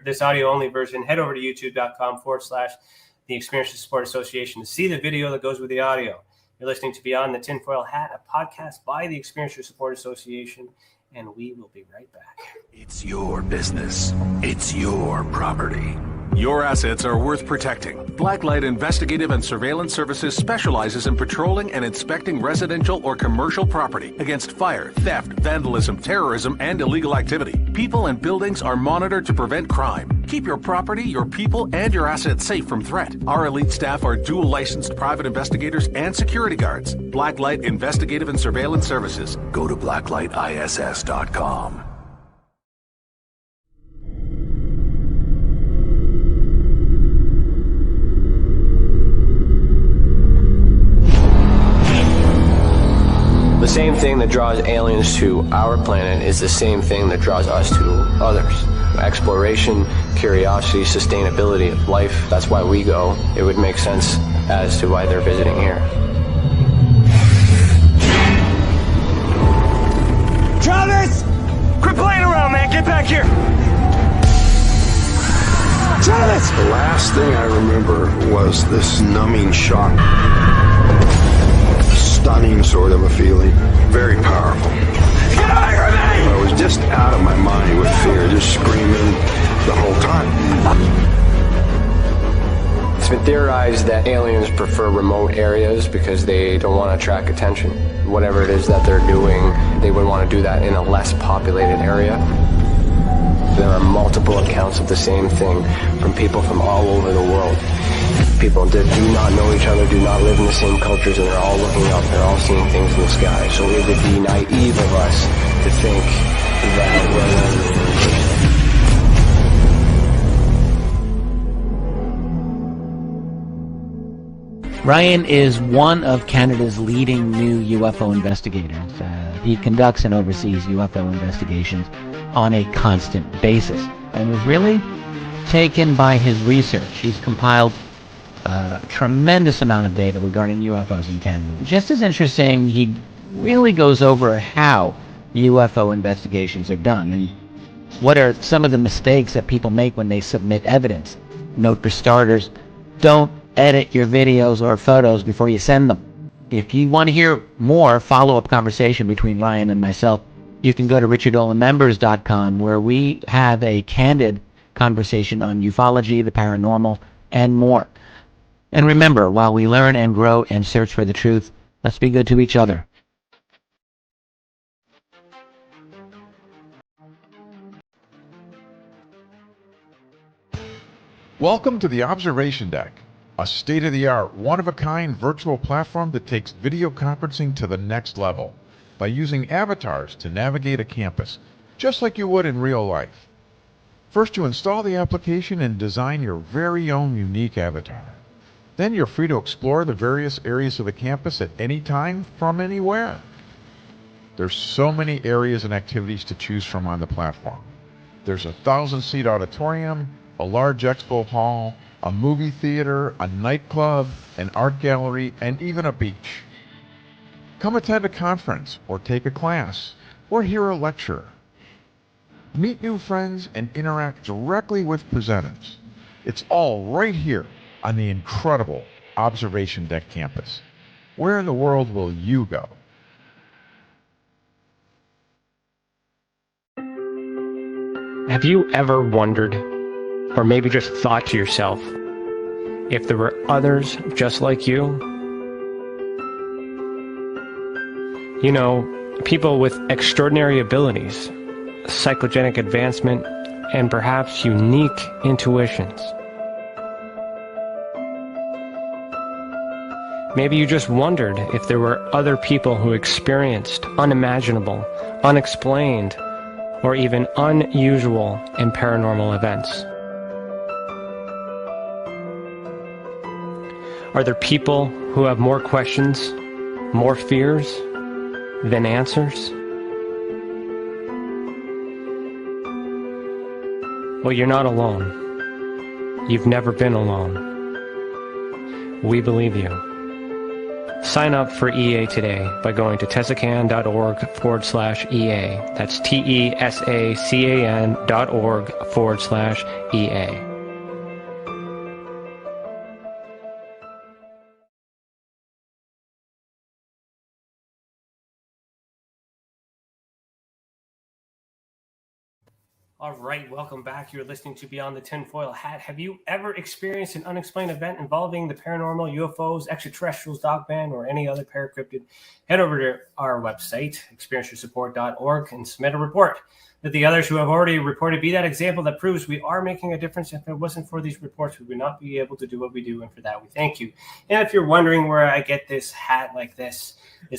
this audio only version, head over to youtube.com/The Experience Support Association to see the video that goes with the audio. You're listening to Beyond the Tinfoil Hat, a podcast by the Experience Support Association, and we will be right back. It's your business. It's your property. Your assets are worth protecting. Blacklight Investigative and Surveillance Services specializes in patrolling and inspecting residential or commercial property against fire, theft, vandalism, terrorism, and illegal activity. People and buildings are monitored to prevent crime. Keep your property, your people, and your assets safe from threat. Our elite staff are dual licensed private investigators and security guards. Blacklight Investigative and Surveillance Services. Go to blacklightiss.com. The same thing that draws aliens to our planet is the same thing that draws us to others. Exploration, curiosity, sustainability of life. That's why we go. It would make sense as to why they're visiting here. Travis! Quit playing around, man. Get back here. Travis! The last thing I remember was this numbing shock. Stunning sort of a feeling. Very powerful. Get away from me! I was just out of my mind with fear, just screaming the whole time. It's been theorized that aliens prefer remote areas because they don't want to attract attention. Whatever it is that they're doing, they would want to do that in a less populated area. There are multiple accounts of the same thing from people from all over the world. People that do not know each other, do not live in the same cultures, and they're all looking up, they're all seeing things in the sky. So it would be naive of us to think that we're Ryan is one of Canada's leading new UFO investigators. He conducts and oversees UFO investigations on a constant basis and was really taken by his research. He's compiled a tremendous amount of data regarding UFOs in Canada. Just as interesting, he really goes over how UFO investigations are done and what are some of the mistakes that people make when they submit evidence. Note for starters, don't edit your videos or photos before you send them. If you want to hear more follow-up conversation between Ryan and myself, you can go to richardolanmembers.com, where we have a candid conversation on ufology, the paranormal, and more. And remember, while we learn and grow and search for the truth, let's be good to each other. Welcome to the Observation Deck, a state-of-the-art, one-of-a-kind virtual platform that takes video conferencing to the next level by using avatars to navigate a campus, just like you would in real life. First, you install the application and design your very own unique avatar. Then you're free to explore the various areas of the campus at any time from anywhere. There's so many areas and activities to choose from on the platform. There's a 1,000-seat auditorium, a large expo hall, a movie theater, a nightclub, an art gallery, and even a beach. Come attend a conference, or take a class, or hear a lecture. Meet new friends and interact directly with presenters. It's all right here on the incredible Observation Deck campus. Where in the world will you go? Have you ever wondered, or maybe just thought to yourself, if there were others just like you? You know, people with extraordinary abilities, psychogenic advancement, and perhaps unique intuitions. Maybe you just wondered if there were other people who experienced unimaginable, unexplained, or even unusual and paranormal events. Are there people who have more questions, more fears than answers? Well, you're not alone. You've never been alone. We believe you. Sign up for EA today by going to tesacan.org/EA. That's TESACAN.org/EA. All right, welcome back. You're listening to Beyond the Tinfoil Hat. Have you ever experienced an unexplained event involving the paranormal, UFOs, extraterrestrials, dog man, or any other paracryptid? Head over to our website, experienceyoursupport.org, and submit a report. Let the others who have already reported be that example that proves we are making a difference. If it wasn't for these reports, we would not be able to do what we do, and for that we thank you. And if you're wondering where I get this hat like this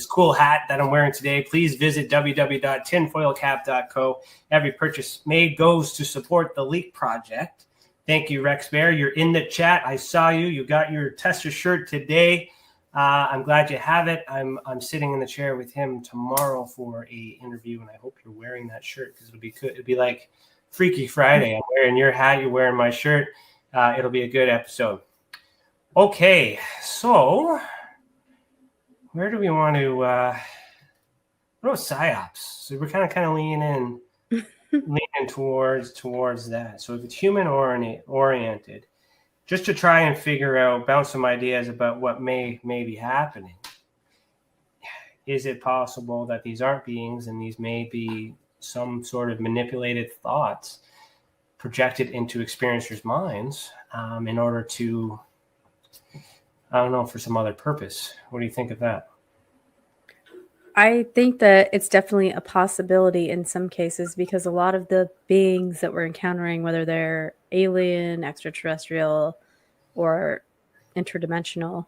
cool hat that I'm wearing today, please visit www.tinfoilcap.co. Every purchase made goes to support the Leak Project. Thank you, Rex Bear. You're in the chat. I saw you. You got your tester shirt today. I'm glad you have it. I'm sitting in the chair with him tomorrow for a interview, and I hope you're wearing that shirt because it'll be good. It'll be like Freaky Friday. I'm wearing your hat. You're wearing my shirt. It'll be a good episode. Okay, so where do we want to? What about psyops? So we're kind of leaning towards that. So if it's human oriented, just to try and figure out, bounce some ideas about what may be happening. Is it possible that these aren't beings and these may be some sort of manipulated thoughts projected into experiencers' minds in order to, I don't know, for some other purpose? What do you think of that? I think that it's definitely a possibility in some cases because a lot of the beings that we're encountering, whether they're alien, extraterrestrial, or interdimensional,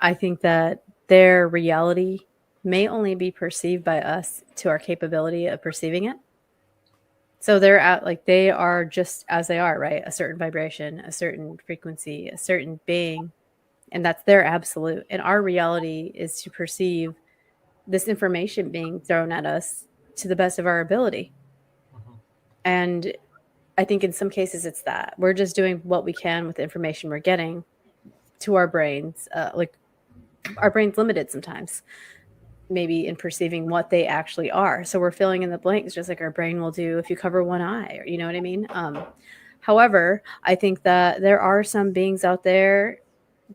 I think that their reality may only be perceived by us to our capability of perceiving it. So they're out, like they are just as they are, right? A certain vibration, a certain frequency, a certain being. and that's their absolute. And our reality is to perceive this information being thrown at us to the best of our ability. And I think in some cases it's that we're just doing what we can with the information we're getting to our brains. Like our brain's limited sometimes, maybe in perceiving what they actually are. So we're filling in the blanks just like our brain will do if you cover one eye, or you know what I mean? However, I think that there are some beings out there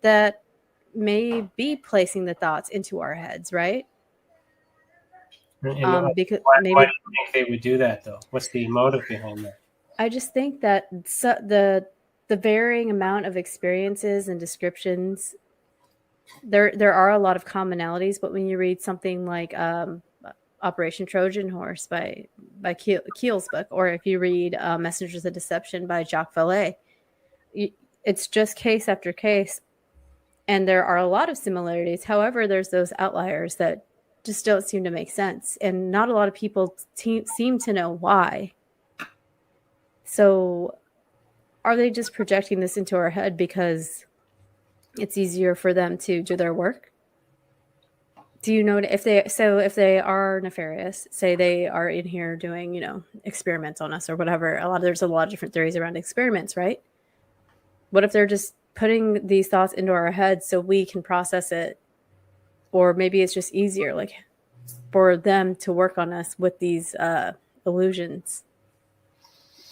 that may be placing the thoughts into our heads, right? Because why maybe do you think they would do that, though? What's the motive behind that? I just think that the varying amount of experiences and descriptions, there are a lot of commonalities. But when you read something like Operation Trojan Horse by Keel's book, or if you read Messengers of Deception by Jacques Vallée, it's just case after case, and there are a lot of similarities. However, there's those outliers that just don't seem to make sense, and not a lot of people seem to know why. So are they just projecting this into our head because it's easier for them to do their work? Do you know if they are nefarious, say they are in here doing, experiments on us or whatever, there's a lot of different theories around experiments, right? What if they're just putting these thoughts into our heads so we can process it? Or maybe it's just easier, like, for them to work on us with these illusions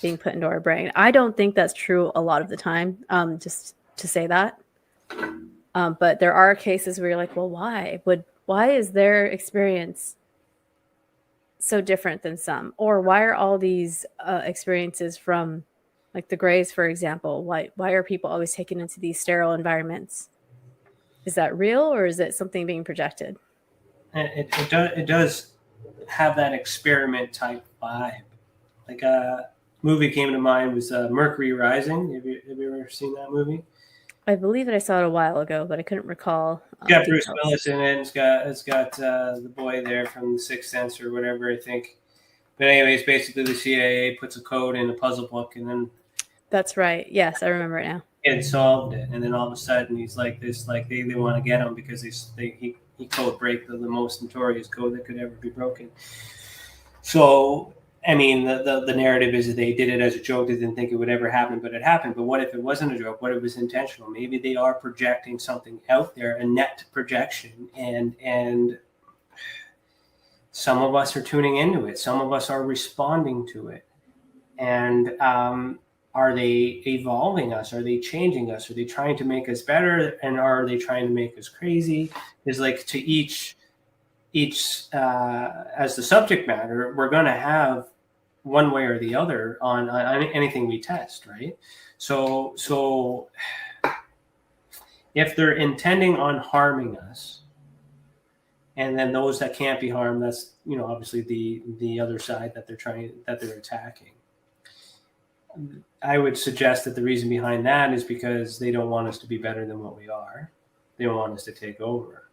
being put into our brain. I don't think that's true a lot of the time, just to say that. But there are cases where you're like, well, why is their experience so different than some? Or why are all these experiences from, like the Greys, for example, why are people always taken into these sterile environments? Is that real, or is it something being projected? It does have that experiment type vibe. Like a movie came to mind was Mercury Rising. Have you ever seen that movie? I believe that I saw it a while ago, but I couldn't recall. It's got Bruce Willis in it. It's got the boy there from The Sixth Sense or whatever, I think. But anyways, basically the CIA puts a code in a puzzle book, and then that's right. Yes, I remember it now. It solved it, and then all of a sudden he's like this, like they want to get him because he code break the most notorious code that could ever be broken. So I mean, the narrative is that they did it as a joke. They didn't think it would ever happen, but it happened. But what if it wasn't a joke? What if it was intentional? Maybe they are projecting something out there, a net projection, and some of us are tuning into it. Some of us are responding to it. And are they evolving us? Are they changing us? Are they trying to make us better? And are they trying to make us crazy? Is like to each as the subject matter, we're going to have one way or the other on anything we test, right? So if they're intending on harming us, and then those that can't be harmed, that's obviously the other side that they're attacking. I would suggest that the reason behind that is because they don't want us to be better than what we are. They don't want us to take over.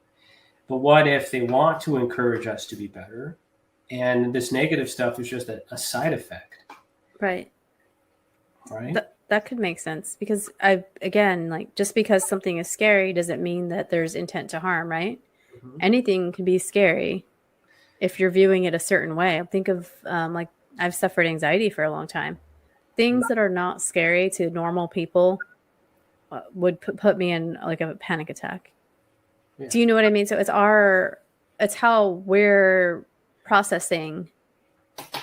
But what if they want to encourage us to be better, and this negative stuff is just a side effect? Right. Right. That could make sense, because just because something is scary doesn't mean that there's intent to harm, right? Mm-hmm. Anything can be scary if you're viewing it a certain way. Think of I've suffered anxiety for a long time. Things that are not scary to normal people would put me in like a panic attack. Yeah. Do you know what I mean? So it's how we're processing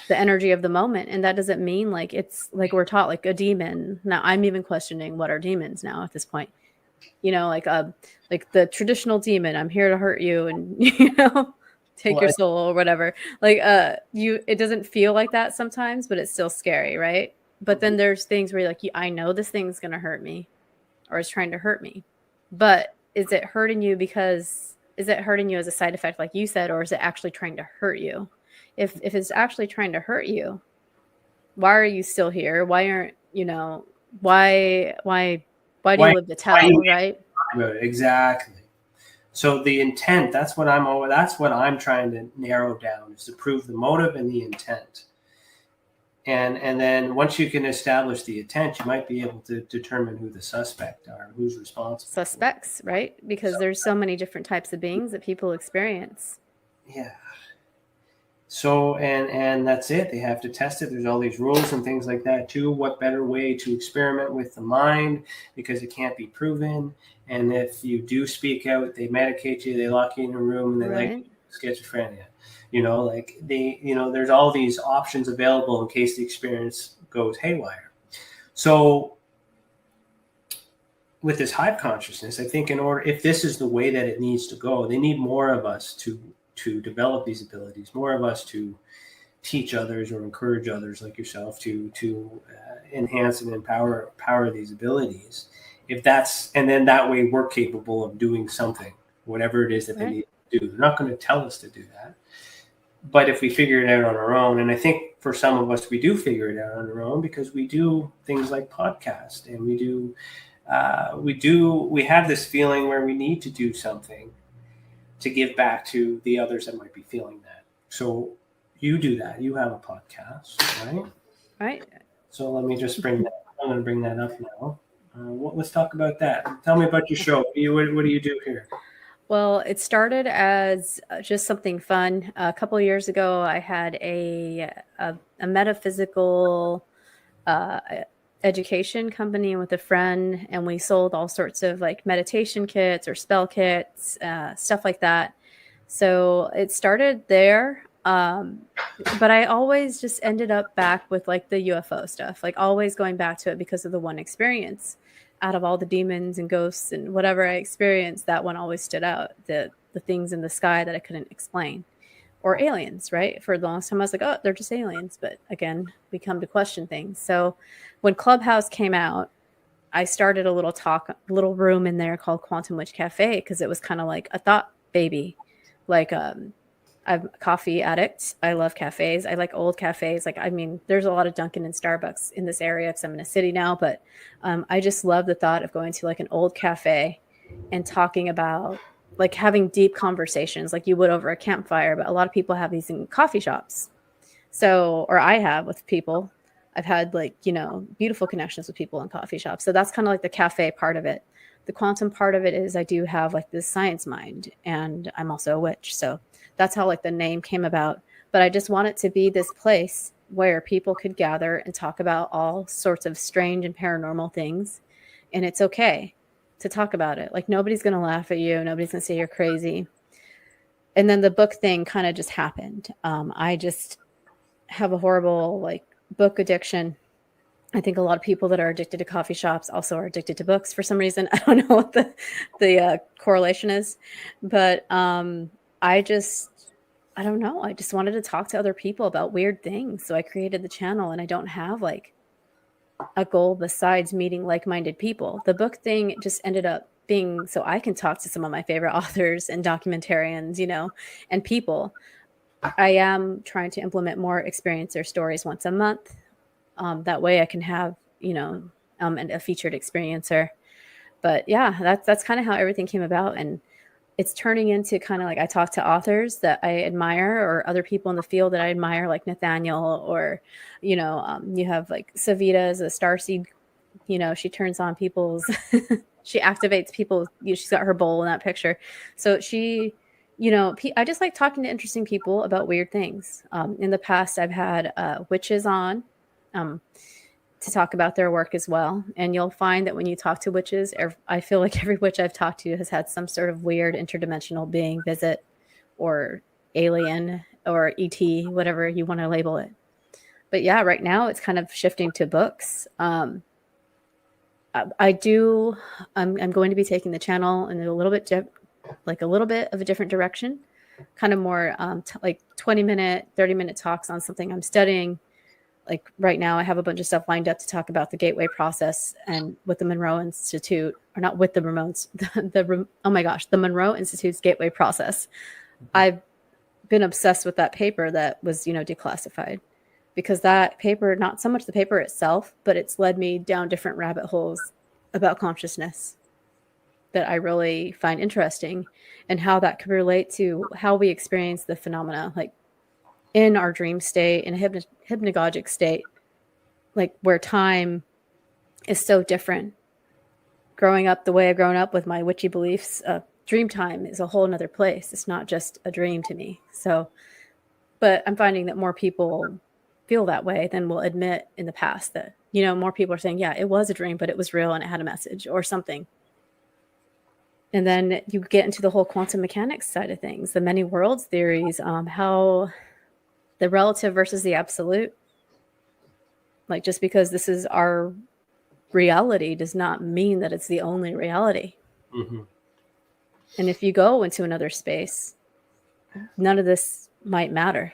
the energy of the moment. And that doesn't mean like it's like we're taught like a demon. Now I'm even questioning what are demons now at this point. Like the traditional demon, I'm here to hurt you and take your soul or whatever. It doesn't feel like that sometimes, but it's still scary, right? But then there's things where you're like, I know this thing's going to hurt me or is trying to hurt me. But is it hurting you as a side effect, like you said, or is it actually trying to hurt you? If it's actually trying to hurt you, why are you still here? Why aren't, why do you live to tell, right? Exactly. So the intent, that's what I'm trying to narrow down, is to prove the motive and the intent. And then once you can establish the intent, you might be able to determine who the suspect are, who's responsible. Suspects, right? Because there's so many different types of beings that people experience. Yeah. So, and that's it. They have to test it. There's all these rules and things like that too. What better way to experiment with the mind, because it can't be proven. And if you do speak out, they medicate you, they lock you in a room, and they Right. like schizophrenia. Like there's all these options available in case the experience goes haywire. So with this hive consciousness, I think if this is the way that it needs to go, they need more of us to develop these abilities, more of us to teach others or encourage others like yourself to enhance and empower these abilities. And then that way we're capable of doing something, whatever it is that they need to do. They're not going to tell us to do that. But if we figure it out on our own, and I think for some of us, we do figure it out on our own because we do things like podcast, and we have this feeling where we need to do something to give back to the others that might be feeling that. So you do that. You have a podcast, right? Right. So let me just I'm going to bring that up now. Let's talk about that. Tell me about your show. What do you do here? Well, it started as just something fun. A couple of years ago, I had a metaphysical education company with a friend, and we sold all sorts of like meditation kits or spell kits, stuff like that. So it started there. But I always just ended up back with like the UFO stuff, like always going back to it because of the one experience. Out of all the demons and ghosts and whatever I experienced, that one always stood out. The things in the sky that I couldn't explain, or aliens, right? For the longest time, I was like, oh, they're just aliens. But again, we come to question things. So when Clubhouse came out, I started a little room in there called Quantum Wytch Cafe, because it was kind of like a thought baby. Like, I'm a coffee addict. I love cafes. I like old cafes. Like, I mean, there's a lot of Dunkin' and Starbucks in this area because I'm in a city now, but I just love the thought of going to like an old cafe and talking about like having deep conversations like you would over a campfire. But a lot of people have these in coffee shops. So, or I have with people. I've had like, beautiful connections with people in coffee shops. So that's kind of like the cafe part of it. The quantum part of it is I do have like this science mind, and I'm also a witch. So that's how like the name came about. But I just want it to be this place where people could gather and talk about all sorts of strange and paranormal things. And it's okay to talk about it. Like, nobody's going to laugh at you. Nobody's going to say you're crazy. And then the book thing kind of just happened. I just have a horrible like book addiction. I think a lot of people that are addicted to coffee shops also are addicted to books for some reason. I don't know what the correlation is, but I don't know. I just wanted to talk to other people about weird things. So I created the channel, and I don't have like a goal besides meeting like-minded people. The book thing just ended up being so I can talk to some of my favorite authors and documentarians, and people. I am trying to implement more experiencer stories once a month. That way I can have, a featured experiencer. But yeah, that's kind of how everything came about. And it's turning into kind of like I talk to authors that I admire, or other people in the field that I admire, like Nathaniel, or, you have like Savita as a starseed, she turns on people's, she activates people. She's got her bowl in that picture. So she, I just like talking to interesting people about weird things. In the past, I've had witches on to talk about their work as well. And you'll find that when you talk to witches, I feel like every witch I've talked to has had some sort of weird interdimensional being visit, or alien, or ET, whatever you want to label it. But yeah, right now it's kind of shifting to books. I'm going to be taking the channel in a little bit of a different direction, kind of more like 20-minute, 30-minute talks on something I'm studying. Like right now I have a bunch of stuff lined up to talk about the gateway process, and with the Monroe Institute, or not with the Ramones, the Monroe Institute's gateway process. I've been obsessed with that paper that was, declassified, because that paper, not so much the paper itself, but it's led me down different rabbit holes about consciousness that I really find interesting, and how that could relate to how we experience the phenomena, like in our dream state, in a hypnagogic state, like where time is so different. Growing up the way I've grown up with my witchy beliefs, dream time is a whole nother place. It's not just a dream to me. So, but I'm finding that more people feel that way than will admit in the past that, you know, more people are saying, yeah, it was a dream, but it was real and it had a message or something. And then you get into the whole quantum mechanics side of things, the many worlds theories, how the relative versus the absolute. Like, just because this is our reality does not mean that it's the only reality. Mm-hmm. And if you go into another space, none of this might matter.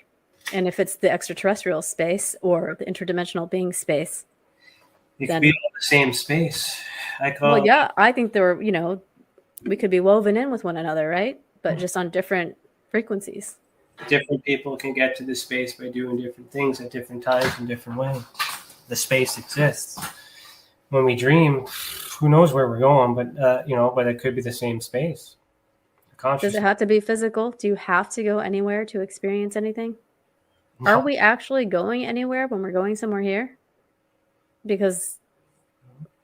And if it's the extraterrestrial space or the interdimensional being space, it could be all the same space. Well, yeah, I think there were, you know, we could be woven in with one another, right? But just on different frequencies. Different people can get to this space by doing different things at different times in different ways. The space exists. When we dream, who knows where we're going, but you know, but it could be the same space. Does it have to be physical? Do you have to go anywhere to experience anything? No. Are we actually going anywhere when we're going somewhere here? Because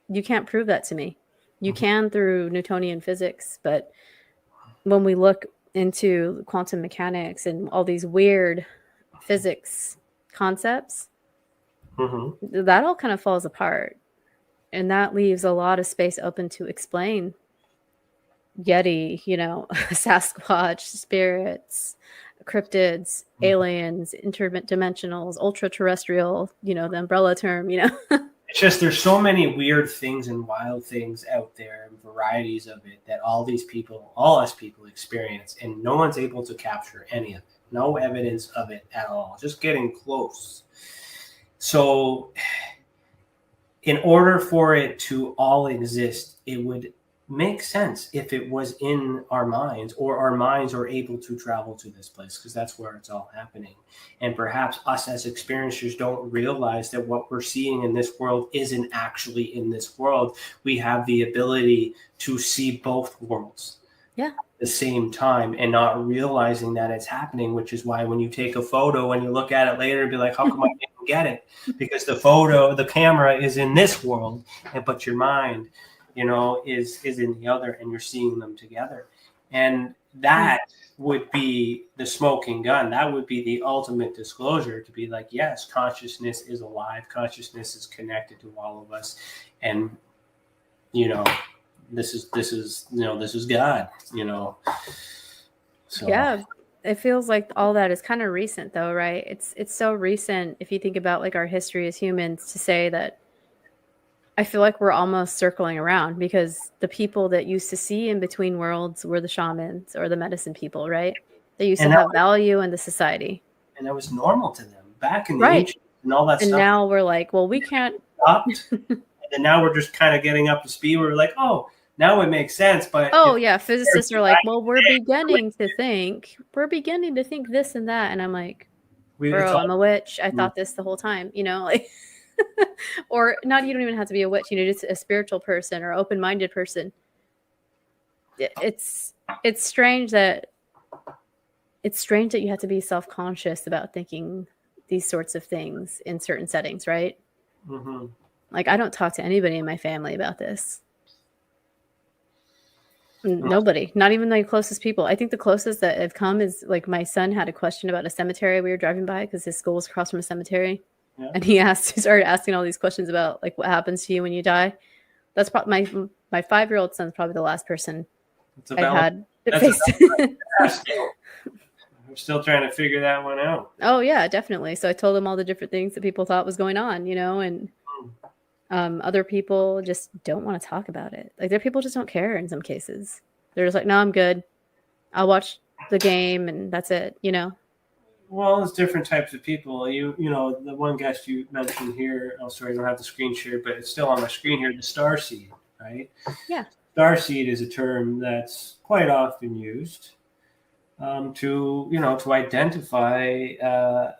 you can't prove that to me. You can through Newtonian physics, but when we look into quantum mechanics and all these weird physics concepts, that all kind of falls apart. And that leaves a lot of space open to explain Yeti, you know, Sasquatch, spirits, cryptids, aliens, interdimensionals, ultra-terrestrial, you know, the umbrella term, you know. It's just there's so many weird things and wild things out there and varieties of it that all these people, all us people experience, and no one's able to capture any of it. No evidence of it at all. Just getting close. So in order for it to all exist, it would make sense if it was in our minds, or our minds are able to travel to this place, because that's where it's all happening. And perhaps us as experiencers don't realize that what we're seeing in this world isn't actually in this world. We have the ability to see both worlds at the same time and not realizing that it's happening, which is why when you take a photo and you look at it later and be like, how come I didn't get it? Because the camera is in this world, but your mind, you know, is in the other, and you're seeing them together. And that would be the smoking gun. That would be the ultimate disclosure, to be like, yes, consciousness is alive. Consciousness is connected to all of us. And, you know, this is God, you know. So. Yeah. It feels like all that is kind of recent though, right? It's so recent if you think about like our history as humans, to say that I feel like we're almost circling around, because the people that used to see in between worlds were the shamans or the medicine people, right? They used to have value in the society. And that was normal to them back in the ancient and all that stuff. And now we're like, well, we can't. And then now we're just kind of getting up to speed. We're like, oh, now it makes sense. But physicists are like, well, we're beginning to think this and that. And I'm like, bro, I'm a witch. I thought this the whole time, you know, like. Or not, you don't even have to be a witch, you know, just a spiritual person or open-minded person. It's strange that you have to be self-conscious about thinking these sorts of things in certain settings, right? Like, I don't talk to anybody in my family about this. Nobody, not even the closest people. I think the closest that have come is like my son had a question about a cemetery we were driving by, because his school was across from a cemetery. Yeah. And he started asking all these questions about like what happens to you when you die. That's probably my 5-year-old son's probably the last person I had. We're still trying to figure that one out. Oh yeah, definitely. So I told him all the different things that people thought was going on, you know, and other people just don't want to talk about it. Like, there people just don't care in some cases. They're just like, no, I'm good. I'll watch the game and that's it, you know. Well, there's different types of people. You know, the one guest you mentioned here, oh, sorry, I don't have the screen shared, but it's still on my screen here, the starseed, right? Yeah. Starseed is a term that's quite often used to identify a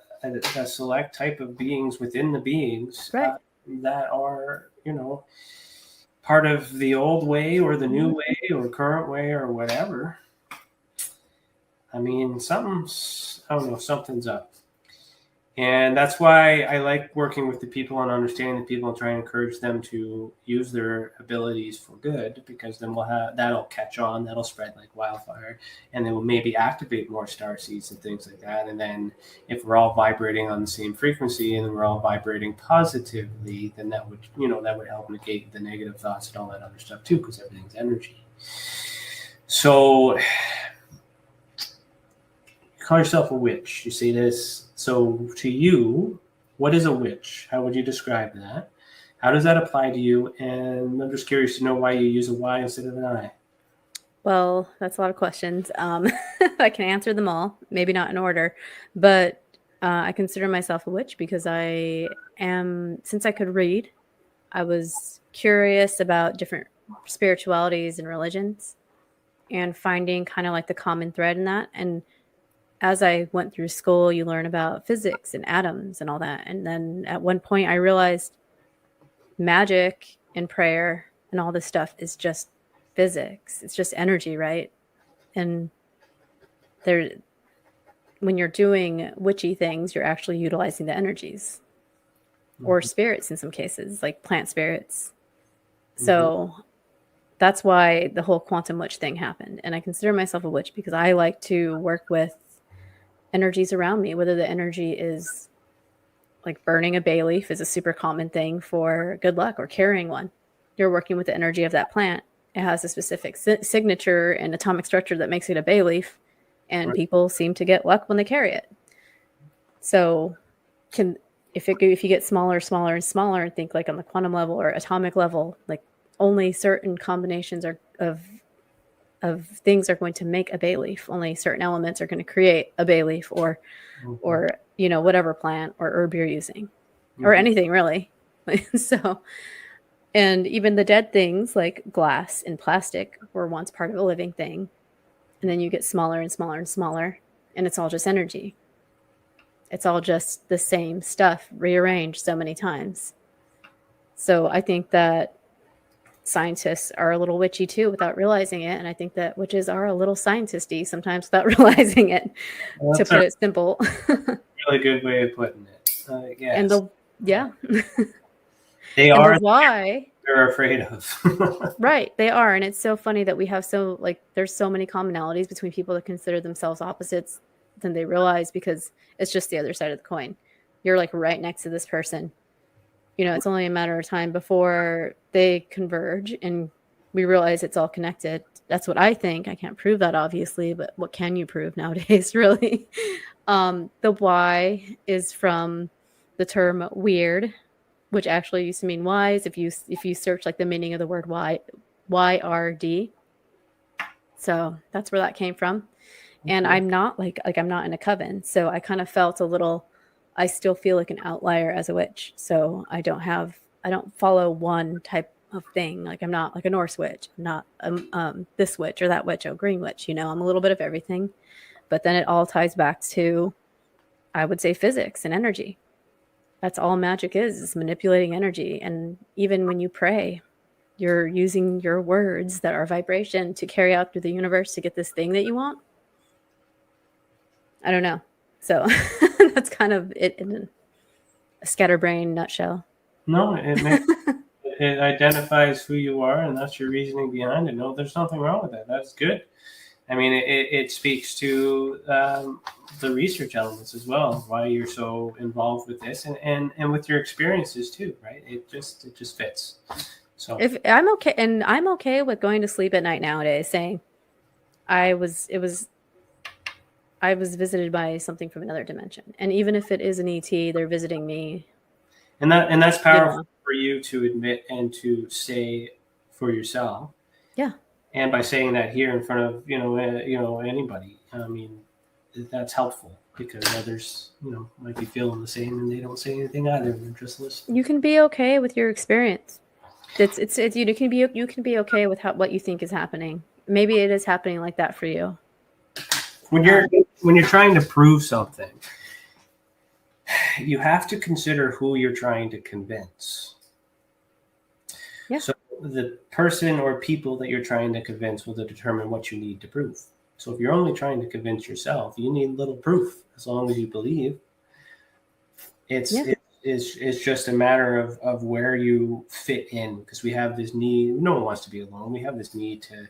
select type of beings within the beings that are, you know, part of the old way or the new way or current way or whatever. I mean, something's up. And that's why I like working with the people and understanding the people and trying to encourage them to use their abilities for good, because then that'll catch on, that'll spread like wildfire, and they will maybe activate more star seeds and things like that. And then if we're all vibrating on the same frequency and we're all vibrating positively, then that would help negate the negative thoughts and all that other stuff too, because everything's energy. So call yourself a witch. You say this. So to you, what is a witch? How would you describe that? How does that apply to you? And I'm just curious to know why you use a Y instead of an I. Well, that's a lot of questions. I can answer them all, maybe not in order, but I consider myself a witch because since I could read, I was curious about different spiritualities and religions and finding kind of like the common thread in that. And as I went through school, you learn about physics and atoms and all that. And then at one point I realized magic and prayer and all this stuff is just physics. It's just energy, right? And when you're doing witchy things, you're actually utilizing the energies or spirits in some cases, like plant spirits. So that's why the whole Quantum Wytch thing happened. And I consider myself a witch because I like to work with energies around me, whether the energy is like burning a bay leaf is a super common thing for good luck, or carrying one. You're working with the energy of that plant. It has a specific signature and atomic structure that makes it a bay leaf, and people seem to get luck when they carry it. So if you get smaller, smaller, and smaller, and think like on the quantum level or atomic level, like only certain combinations of things are going to make a bay leaf. Only certain elements are going to create a bay leaf or whatever plant or herb you're using, or anything really. So, and even the dead things like glass and plastic were once part of a living thing. And then you get smaller and smaller and smaller, and it's all just energy. It's all just the same stuff rearranged so many times. So I think that scientists are a little witchy too without realizing it, and I think that witches are a little scientisty sometimes without realizing it. Well, to put it simple. Really good way of putting it. Yes. And they are why they're afraid of. Right, they are, and it's so funny that we have there's so many commonalities between people that consider themselves opposites than they realize, because it's just the other side of the coin. You're like right next to this person. It's only a matter of time before they converge and we realize it's all connected. That's what I think. I can't prove that, obviously, but what can you prove nowadays, really? The Y is from the term weird, which actually used to mean wise. If you search like the meaning of the word YRD. So that's where that came from. And I'm not I'm not in a coven. So I kind of felt I still feel like an outlier as a witch. So I don't follow one type of thing. Like I'm not like a Norse witch. I'm not this witch or that witch or green witch. I'm a little bit of everything. But then it all ties back to, I would say, physics and energy. That's all magic is manipulating energy. And even when you pray, you're using your words that are vibration to carry out through the universe to get this thing that you want. I don't know. So that's kind of it in a scatterbrain nutshell. No, it identifies who you are, and that's your reasoning behind it. No, there's nothing wrong with that. That's good. I mean, it speaks to the research elements as well, why you're so involved with this, and with your experiences too, right? It just fits. So if I'm okay, and I'm okay with going to sleep at night nowadays, saying I was visited by something from another dimension. And even if it is an ET, they're visiting me. And that's powerful for you to admit and to say for yourself. Yeah. And by saying that here in front of, anybody, I mean, that's helpful because others, might be feeling the same and they don't say anything either. They're just listening. You can be okay with your experience. It's you can be okay with what you think is happening. Maybe it is happening like that for you. When you're trying to prove something, you have to consider who you're trying to convince. Yeah. So the person or people that you're trying to convince will determine what you need to prove. So if you're only trying to convince yourself, you need little proof as long as you believe. It's just a matter of where you fit in, because we have this need. No one wants to be alone. We have this need to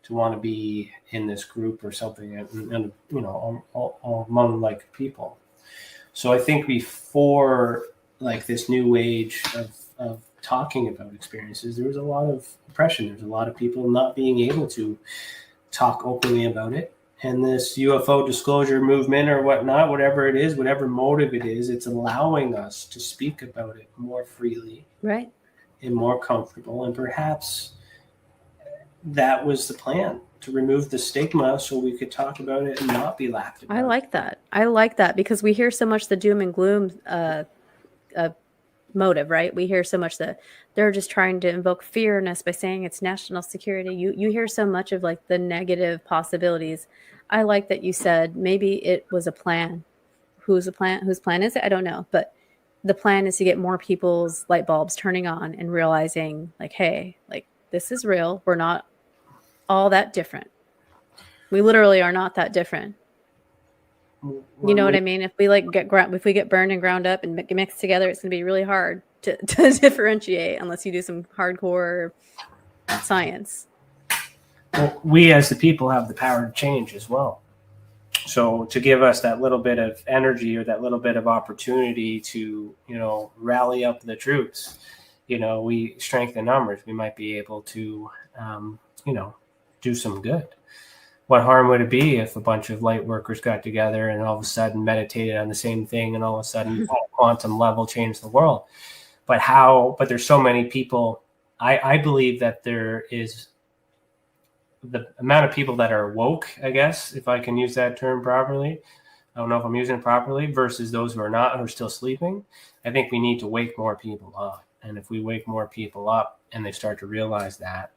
want to be in this group or something, and among like people. So I think before like this new age of talking about experiences, there was a lot of oppression. There's a lot of people not being able to talk openly about it. And this UFO disclosure movement or whatnot, whatever it is, whatever motive it is, it's allowing us to speak about it more freely, right, and more comfortable. And perhaps that was the plan, to remove the stigma so we could talk about it and not be laughed about. I like that because we hear so much the doom and gloom motive, right? We hear so much that they're just trying to invoke fear in us by saying it's national security. You hear so much of like the negative possibilities. I like that you said maybe it was a plan. Whose plan is it? I don't know. But the plan is to get more people's light bulbs turning on and realizing like, hey, like this is real. We're not all that different. We literally are not that different. You know what I mean? If we get burned and ground up and mixed together, it's going to be really hard to differentiate unless you do some hardcore science. Well, we as the people have the power to change as well. So to give us that little bit of energy or that little bit of opportunity to, rally up the troops, we strengthen numbers. We might be able to, do some good. What harm would it be if a bunch of light workers got together and all of a sudden meditated on the same thing and all of a sudden at a quantum level changed the world? But there's so many people. I believe that there is the amount of people that are woke, I guess, if I can use that term properly. I don't know if I'm using it properly, versus those who are not, who are still sleeping. I think we need to wake more people up. And if we wake more people up and they start to realize that,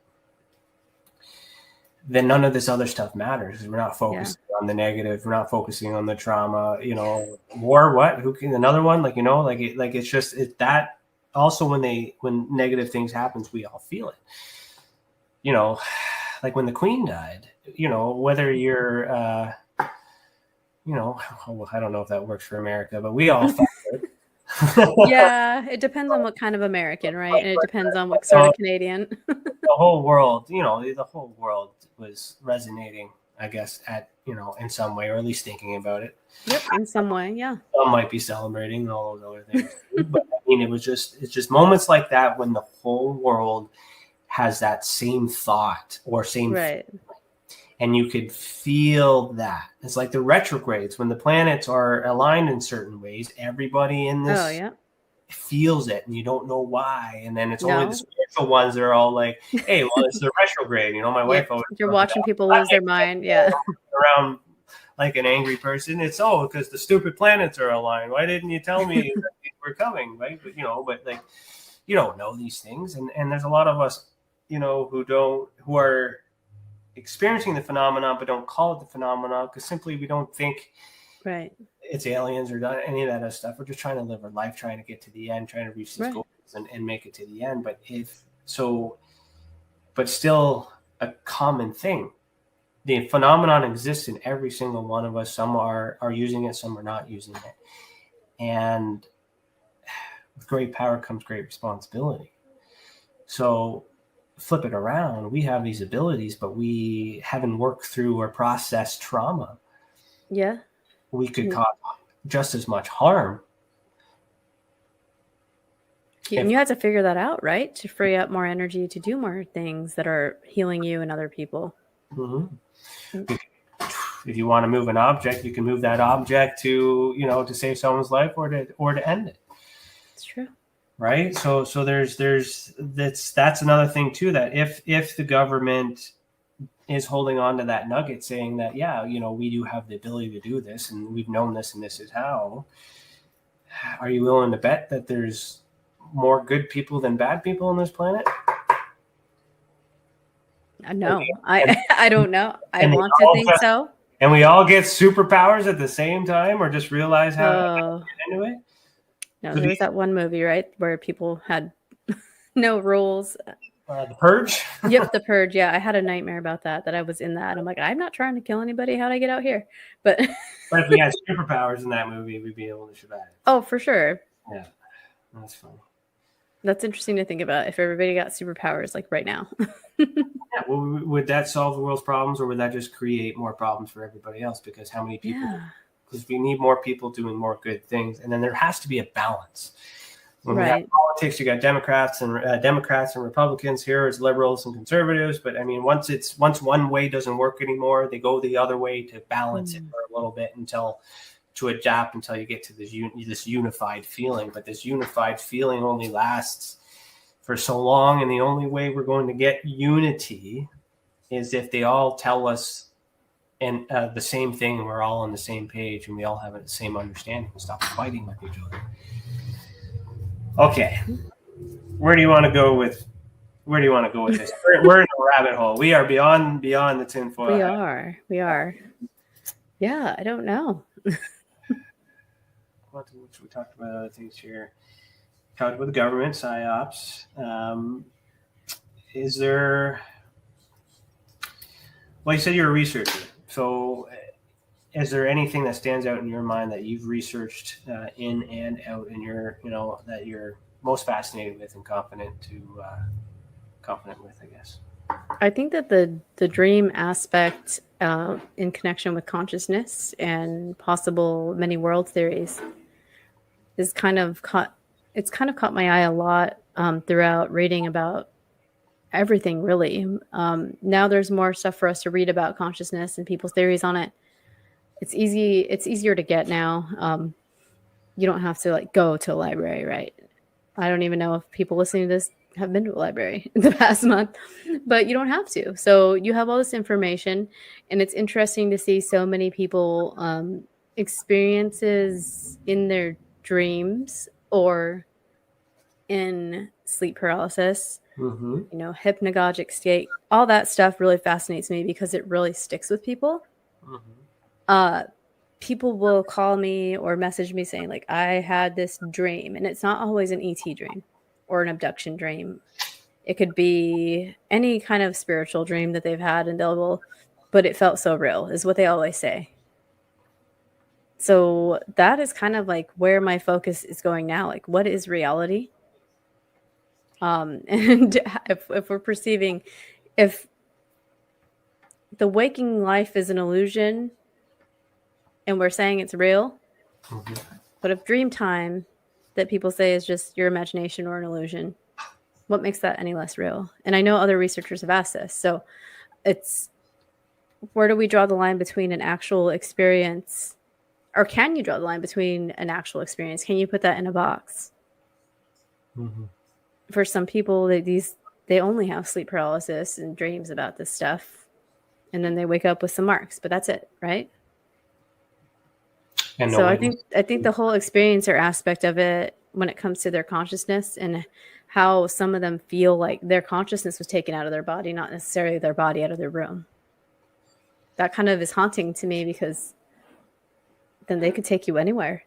then none of this other stuff matters. We're not focusing on the negative. We're not focusing on the trauma. War. What? Who can? Another one? It's just that. Also, when negative things happens, we all feel it. Like when the Queen died. Whether you're, I don't know if that works for America, but we all felt it. Yeah, it depends on what kind of American, right? And it depends on what sort of Canadian. The whole world, the whole world was resonating, I guess, in some way, or at least thinking about it. Yep, in some way, yeah. Some might be celebrating and all those other things. But I mean, it's just moments like that when the whole world has that same thought or same right. feeling, and you could feel that. It's like the retrogrades when the planets are aligned in certain ways. Everybody in this feels it, and you don't know why. And then it's only the spiritual ones that are all like, "Hey, well, it's the retrograde." My wife always. You're watching people lose their mind, around like an angry person. It's because the stupid planets are aligned. Why didn't you tell me that these were coming? Right? But you don't know these things, and there's a lot of us, who are experiencing the phenomenon but don't call it the phenomenon because simply we don't think it's aliens or any of that other stuff. We're just trying to live our life, trying to get to the end, trying to reach these goals and make it to the end. But but still a common thing. The phenomenon exists in every single one of us. Some are using it, some are not using it. And with great power comes great responsibility. So flip it around. We have these abilities, but we haven't worked through or processed trauma. Yeah. We could cause just as much harm. And you have to figure that out, right? To free up more energy to do more things that are healing you and other people. Mm-hmm. If you want to move an object, you can move that object to, to save someone's life or to end it. It's true. Right. So there's that's another thing too, that if the government is holding on to that nugget saying that, we do have the ability to do this and we've known this and this is how, are you willing to bet that there's more good people than bad people on this planet? No, I don't know. I want to think so. And we all get superpowers at the same time, or just realize how to get into it? No, there was that one movie, right, where people had no rules. The Purge? Yep, The Purge. Yeah, I had a nightmare about that I was in that. And I'm like, I'm not trying to kill anybody. How'd I get out here? But But if we had superpowers in that movie, we'd be able to survive. oh, for sure. Yeah, that's funny. That's interesting to think about if everybody got superpowers like right now. Yeah, well, would that solve the world's problems, or would that just create more problems for everybody else? Because how many people? Because we need more people doing more good things, and then there has to be a balance. When we have politics, you got Democrats and Republicans. Here is liberals and conservatives. But I mean, once one way doesn't work anymore, they go the other way to balance it for a little bit to adapt until you get to this unified feeling. But this unified feeling only lasts for so long, and the only way we're going to get unity is if they all tell us and the same thing, and we're all on the same page, and we all have the same understanding and stop fighting with each other. Okay, where do you want to go with this? We're in a rabbit hole. We are beyond the tinfoil. We are. Yeah, I don't know. Quantum Wytch, we talked about other things here. Talked about the government, psyops. Is there? Well, you said you're a researcher. So, is there anything that stands out in your mind that you've researched in and out in your, that you're most fascinated with and confident with, I guess? I think that the dream aspect in connection with consciousness and possible many world theories is kind of caught my eye a lot throughout reading about everything, really. Now there's more stuff for us to read about consciousness and people's theories on it. It's easier to get now. You don't have to go to a library, right? I don't even know if people listening to this have been to a library in the past month, but you don't have to. So you have all this information, and it's interesting to see so many people experiences in their dreams or in sleep paralysis, hypnagogic state. All that stuff really fascinates me because it really sticks with people. People will call me or message me saying I had this dream, and it's not always an ET dream or an abduction dream. It could be any kind of spiritual dream that they've had, and but it felt so real is what they always say. So that is kind of where my focus is going now. What is reality? And if we're perceiving, if the waking life is an illusion and we're saying it's real, but if dream time that people say is just your imagination or an illusion, what makes that any less real? And I know other researchers have asked this. So it's, where do we draw the line between an actual experience, or can you draw the line between an actual experience? Can you put that in a box? For some people, they only have sleep paralysis and dreams about this stuff, and then they wake up with some marks, but that's it, right? And so I think the whole experience or aspect of it, when it comes to their consciousness and how some of them feel like their consciousness was taken out of their body, not necessarily their body out of their room. That kind of is haunting to me, because then they could take you anywhere,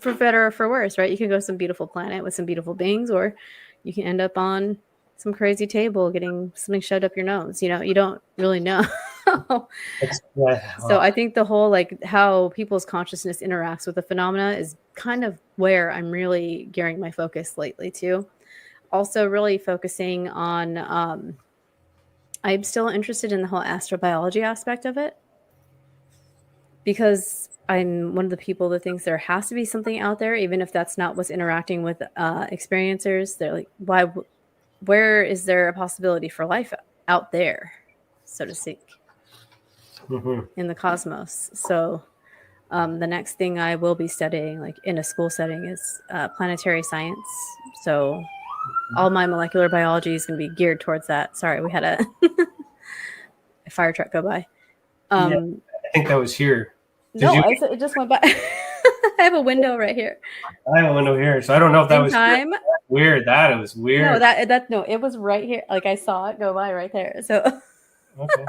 for better or for worse, right? You can go to some beautiful planet with some beautiful beings, or you can end up on some crazy table getting something shoved up your nose. You don't really know. So I think the whole how people's consciousness interacts with the phenomena is kind of where I'm really gearing my focus lately too. Also really focusing on I'm still interested in the whole astrobiology aspect of it, because I'm one of the people that thinks there has to be something out there, even if that's not what's interacting with experiencers. They're where is there a possibility for life out there, so to speak, in the cosmos? So the next thing I will be studying, in a school setting, is planetary science. So all my molecular biology is going to be geared towards that. Sorry, we had a fire truck go by. I think that was here. It just went by. I have a window right here. I have a window here, so I don't know if that was time. Weird. That was weird. No, it was right here. I saw it go by right there. So okay.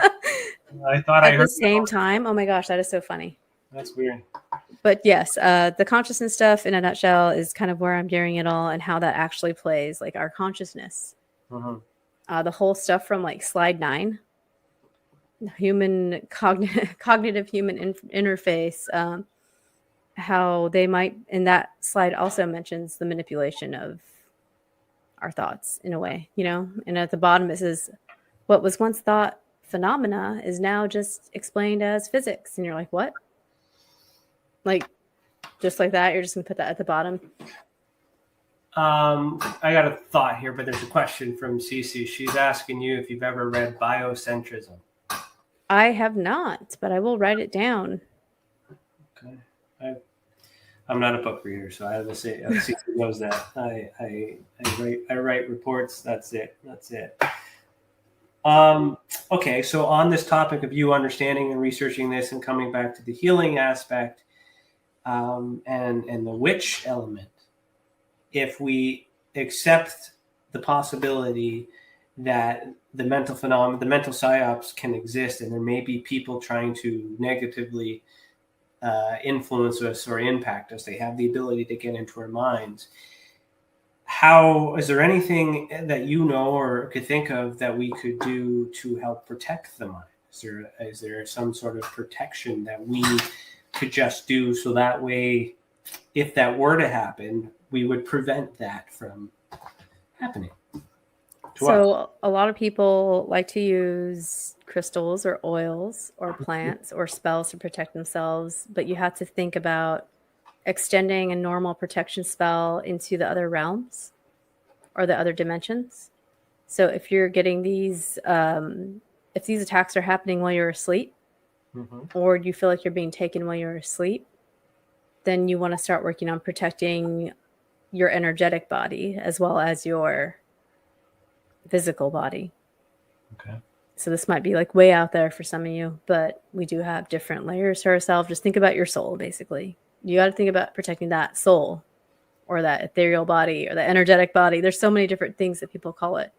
I thought I heard at the same time. Oh my gosh, that is so funny. That's weird. But yes, the consciousness stuff in a nutshell is kind of where I'm gearing it all, and how that actually plays, our consciousness. The whole stuff from like slide 9, human cognitive human interface, how they might, and that slide also mentions the manipulation of our thoughts in a way, and at the bottom it says what was once thought phenomena is now just explained as physics, and you're like, what? Like, just like that, you're just gonna put that at the bottom. I got a thought here, but there's a question from Cece. She's asking you if you've ever read Biocentrism. I have not, but I will write it down. Okay. I'm not a book reader, so I have to say, Cece knows that. I write reports. That's it. Okay, so on this topic of you understanding and researching this and coming back to the healing aspect, and the witch element, if we accept the possibility that the mental phenomena, the mental psyops can exist, and there may be people trying to negatively influence us or impact us, they have the ability to get into our minds. How is there anything that you know or could think of that we could do to help protect the mind? Is there some sort of protection that we could just do so that way, if that were to happen, we would prevent that from happening to us? A lot of people like to use crystals or oils or plants or spells to protect themselves, but you have to think about extending a normal protection spell into the other realms or the other dimensions. So if you're getting these, if these attacks are happening while you're asleep, or you feel like you're being taken while you're asleep, then you want to start working on protecting your energetic body as well as your physical body. Okay. So this might be like way out there for some of you, but we do have different layers to ourselves. Just think about your soul, basically. You got to think about protecting that soul or that ethereal body or the energetic body. There's so many different things that people call it.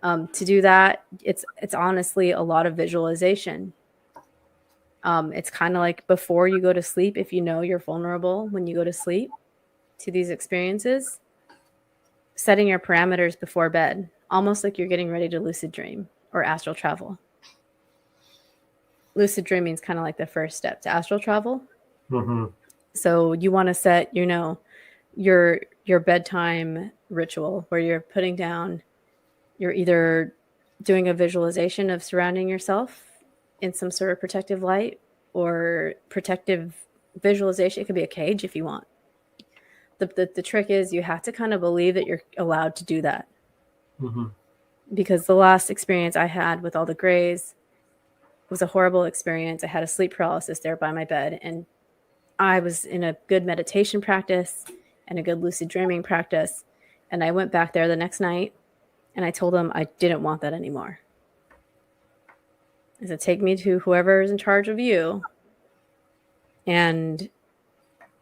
To do that, it's honestly a lot of visualization. It's kind of like before you go to sleep, if you know you're vulnerable when you go to sleep to these experiences, setting your parameters before bed, almost like you're getting ready to lucid dream or astral travel. Lucid dreaming is kind of like the first step to astral travel. So you want to set, your bedtime ritual where you're putting down, you're either doing a visualization of surrounding yourself in some sort of protective light or protective visualization. It could be a cage if you want. The trick is you have to kind of believe that you're allowed to do that. Because the last experience I had with all the grays was a horrible experience. I had a sleep paralysis there by my bed, and I was in a good meditation practice and a good lucid dreaming practice. And I went back there the next night and I told them I didn't want that anymore. I said, take me to whoever is in charge of you. And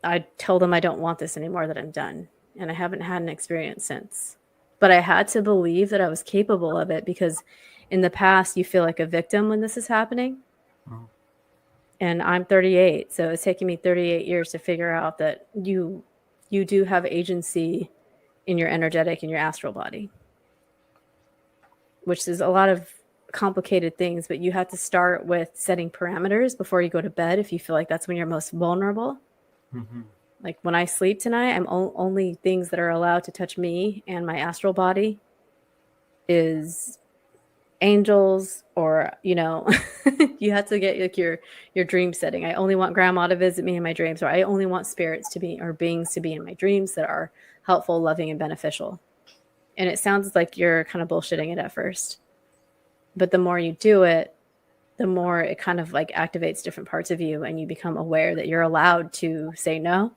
I told them I don't want this anymore, that I'm done. And I haven't had an experience since. But I had to believe that I was capable of it, because in the past, you feel like a victim when this is happening. And I'm 38, so it's taken me 38 years to figure out that you do have agency in your energetic and your astral body, which is a lot of complicated things, but you have to start with setting parameters before you go to bed if you feel like that's when you're most vulnerable. Like when I sleep tonight, I'm only things that are allowed to touch me and my astral body is angels, or you have to get like your dream setting. I only want grandma to visit me in my dreams, or I only want spirits to be, or beings to be in my dreams that are helpful, loving, and beneficial. And it sounds like you're kind of bullshitting it at first, but the more you do it, the more it kind of like activates different parts of you, and you become aware that you're allowed to say no,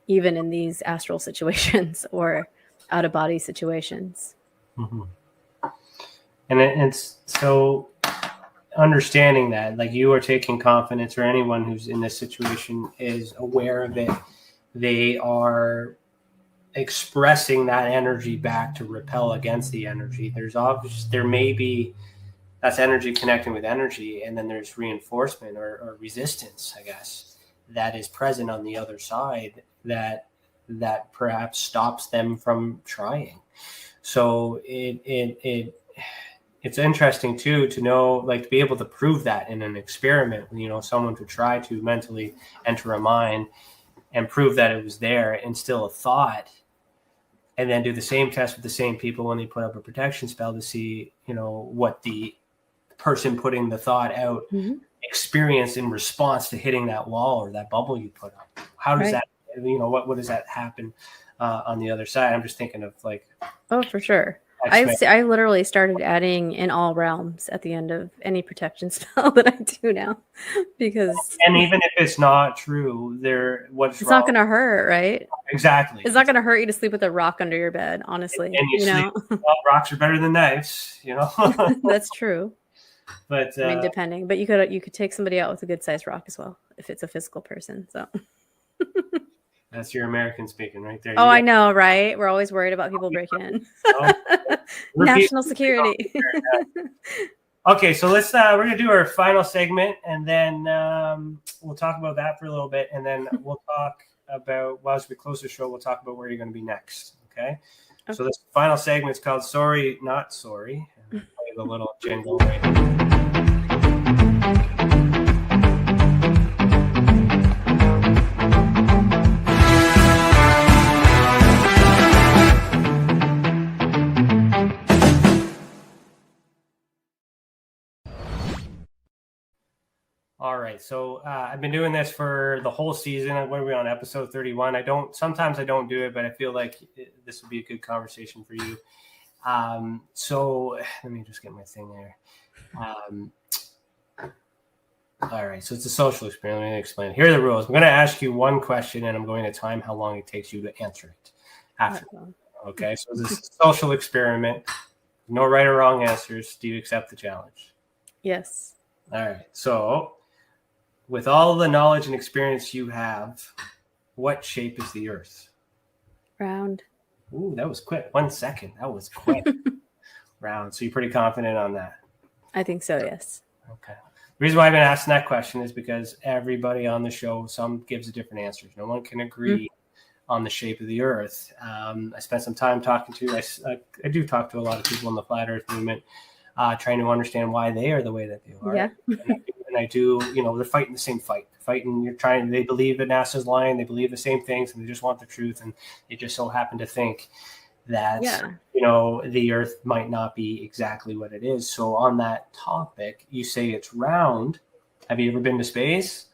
even in these astral situations or out of body situations. And it's so understanding that, like, you are taking confidence, or anyone who's in this situation is aware of it. They are expressing that energy back to repel against the energy. There may be, that's energy connecting with energy, and then there's reinforcement or resistance, I guess, that is present on the other side that perhaps stops them from trying. So it it's interesting too to know, like, to be able to prove that in an experiment. Someone to try to mentally enter a mind and prove that it was there, instill a thought, and then do the same test with the same people when they put up a protection spell to see, what the person putting the thought out experience in response to hitting that wall or that bubble you put up. How does that, what does that happen on the other side? I'm just thinking of like. Oh, for sure. I literally started adding in all realms at the end of any protection spell that I do now, because. And even if it's not true, it's not going to hurt, right? Exactly. It's not going to hurt you to sleep with a rock under your bed, honestly. And you know, rocks are better than knives. That's true. But I mean, depending. But you could take somebody out with a good sized rock as well if it's a physical person. So. That's your American speaking right there. I know, right? We're always worried about people breaking in. National security. Okay, so let's we're gonna do our final segment, and then we'll talk about that for a little bit, and then we'll talk about, as we close the show, we'll talk about where you're going to be next. Okay. So this final segment is called "Sorry, Not Sorry." Play the little jingle right here. All right, so I've been doing this for the whole season. When we're on episode 31, sometimes I don't do it, but I feel like this would be a good conversation for you. So let me just get my thing there. All right, so it's a social experiment. Let me explain. Here are the rules. I'm going to ask you one question, and I'm going to time how long it takes you to answer it after. Okay, so this is a social experiment. No right or wrong answers. Do you accept the challenge? Yes. All right, so with all the knowledge and experience you have, what shape is the Earth? Round. Ooh, that was quick. 1 second. That was quick. Round. So you're pretty confident on that? I think so, yes. Okay. The reason why I've been asking that question is because everybody on the show, some gives a different answers. No one can agree on the shape of the Earth. I spent some time talking to, I do talk to a lot of people in the Flat Earth movement, trying to understand why they are the way that they are. Yeah. And I do, they're fighting the same fight. They believe that NASA's lying. They believe the same things, and they just want the truth. And they just so happen to think that, the Earth might not be exactly what it is. So on that topic, you say it's round. Have you ever been to space?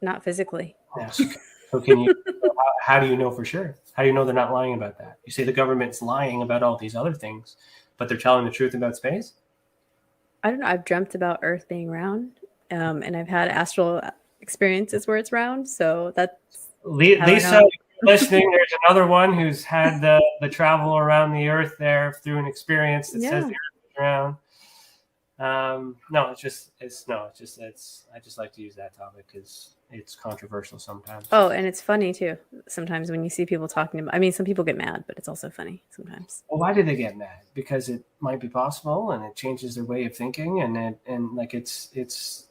Not physically. Yes. So how do you know for sure? How do you know they're not lying about that? You say the government's lying about all these other things, but they're telling the truth about space? I don't know. I've dreamt about Earth being round, and I've had astral experiences where it's round. So that's Lisa listening. There's another one who's had the travel around the Earth there through an experience that says the Earth is round. I just like to use that topic because it's controversial sometimes. Oh, and it's funny too. Sometimes when you see people talking about, some people get mad, but it's also funny sometimes. Well, why do they get mad? Because it might be possible, and it changes their way of thinking, and it's.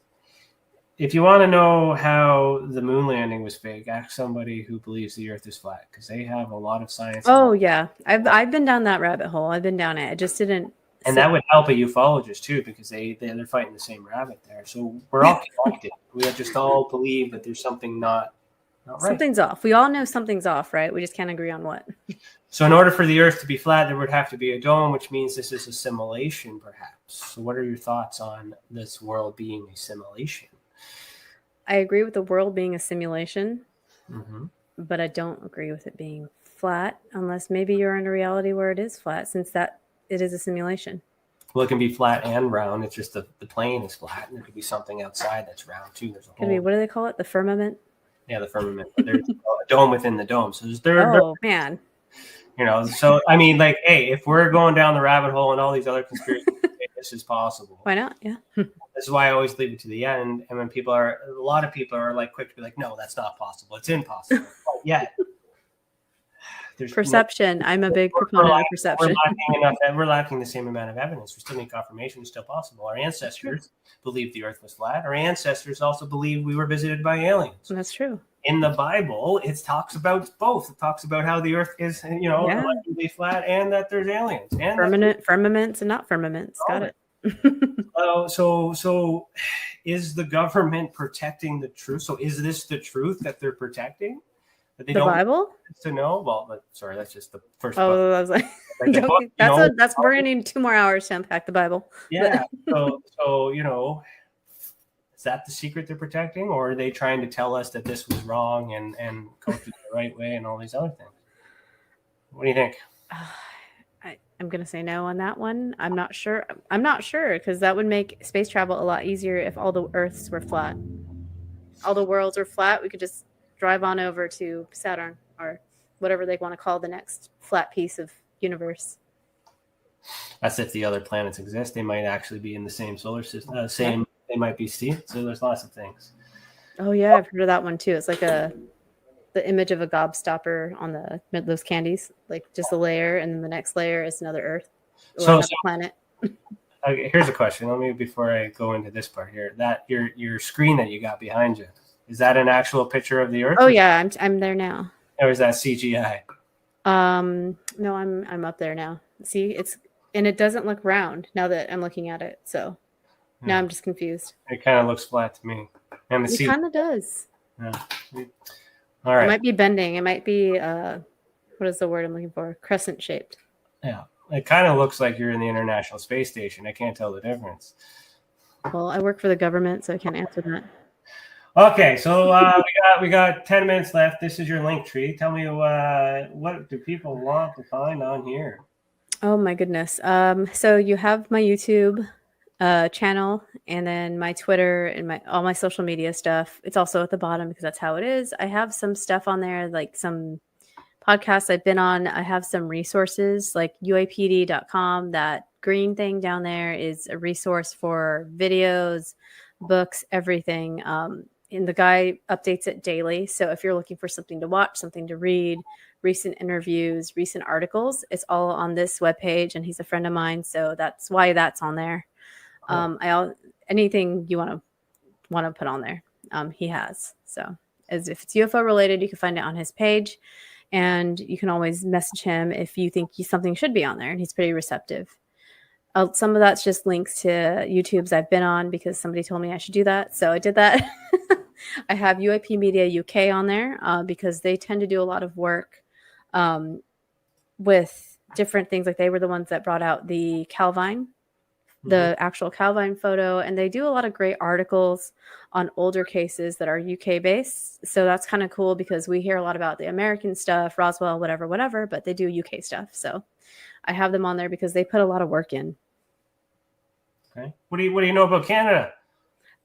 If you want to know how the moon landing was fake, ask somebody who believes the Earth is flat, because they have a lot of science. Oh yeah, I've been down that rabbit hole. I've been down it. I just didn't. And that would help a ufologist too, because they're fighting the same rabbit there. So we're all connected. We just all believe that there's something not right. Something's off. We all know something's off, right? We just can't agree on what. So in order for the Earth to be flat, there would have to be a dome, which means this is a simulation, perhaps. So what are your thoughts on this world being a simulation? I agree with the world being a simulation, but I don't agree with it being flat, unless maybe you're in a reality where it is flat, since that it is a simulation. Well, it can be flat and round. It's just the plane is flat, and there could be something outside that's round too. There's a could be, what do they call it? The firmament? Yeah, the firmament. There's a dome within the dome. So man. So I mean, like, hey, if we're going down the rabbit hole and all these other conspiracies, this is possible. Why not? Yeah. This is why I always leave it to the end. And when a lot of people are like quick to be like, no, that's not possible. It's impossible. But yet, there's perception. I'm a big proponent of perception. We're lacking the same amount of evidence. We still need confirmation. It's still possible. Our ancestors believed the Earth was flat. Our ancestors also believed we were visited by aliens. That's true. in the Bible, it talks about both. It talks about how the earth is, allegedly flat, and that there's aliens. And firmaments and not firmaments. Got it. So is the government protecting the truth? So is this the truth that they're protecting? That they the don't Bible? want us to know? Well, sorry, that's just the first book. I was like, we're gonna need 2 more hours to unpack the Bible. Yeah. so is that the secret they're protecting, or are they trying to tell us that this was wrong and coach it the right way and all these other things? What do you think? I'm going to say no on that one. I'm not sure because that would make space travel a lot easier if all the Earths were flat. All the worlds were flat. We could just drive on over to Saturn or whatever they want to call the next flat piece of universe. That's if the other planets exist. They might actually be in the same solar system. They might be steam. So there's lots of things. Oh, yeah. I've heard of that one, too. It's like the image of a gobstopper on those candies, like just a layer, and then the next layer is another Earth or another planet. Okay, here's a question. Let me, before I go into this part here, that your screen that you got behind you, is that an actual picture of the Earth? Oh yeah, I'm there now. Or is that CGI? No, I'm up there now. See, and it doesn't look round now that I'm looking at it. So now I'm just confused. It kind of looks flat to me. And it kind of does. Yeah. All right. It might be bending. It might be what is the word I'm looking for? Crescent shaped. Yeah. It kind of looks like you're in the International Space Station. I can't tell the difference. Well, I work for the government, so I can't answer that. Okay, so we got 10 minutes left. This is your link tree. Tell me what do people want to find on here? Oh my goodness. So you have my YouTube channel, and then my Twitter and all my social media stuff. It's also at the bottom because that's how it is. I have some stuff on there, like some podcasts I've been on. I have some resources like UAPD.com. That green thing down there is a resource for videos, books, everything. And the guy updates it daily. So if you're looking for something to watch, something to read, recent interviews, recent articles, it's all on this webpage, and he's a friend of mine. So that's why that's on there. Anything you want to put on there, he has. So as if it's UFO related, you can find it on his page, and you can always message him if you think something should be on there, and he's pretty receptive. Some of that's just links to YouTubes I've been on because somebody told me I should do that. So I did that. I have UAP Media UK on there because they tend to do a lot of work with different things. Like they were the ones that brought out the Calvine, the actual Calvine photo. And they do a lot of great articles on older cases that are UK based. So that's kind of cool because we hear a lot about the American stuff, Roswell, whatever, but they do UK stuff. So I have them on there because they put a lot of work in. Okay. What do you know about Canada?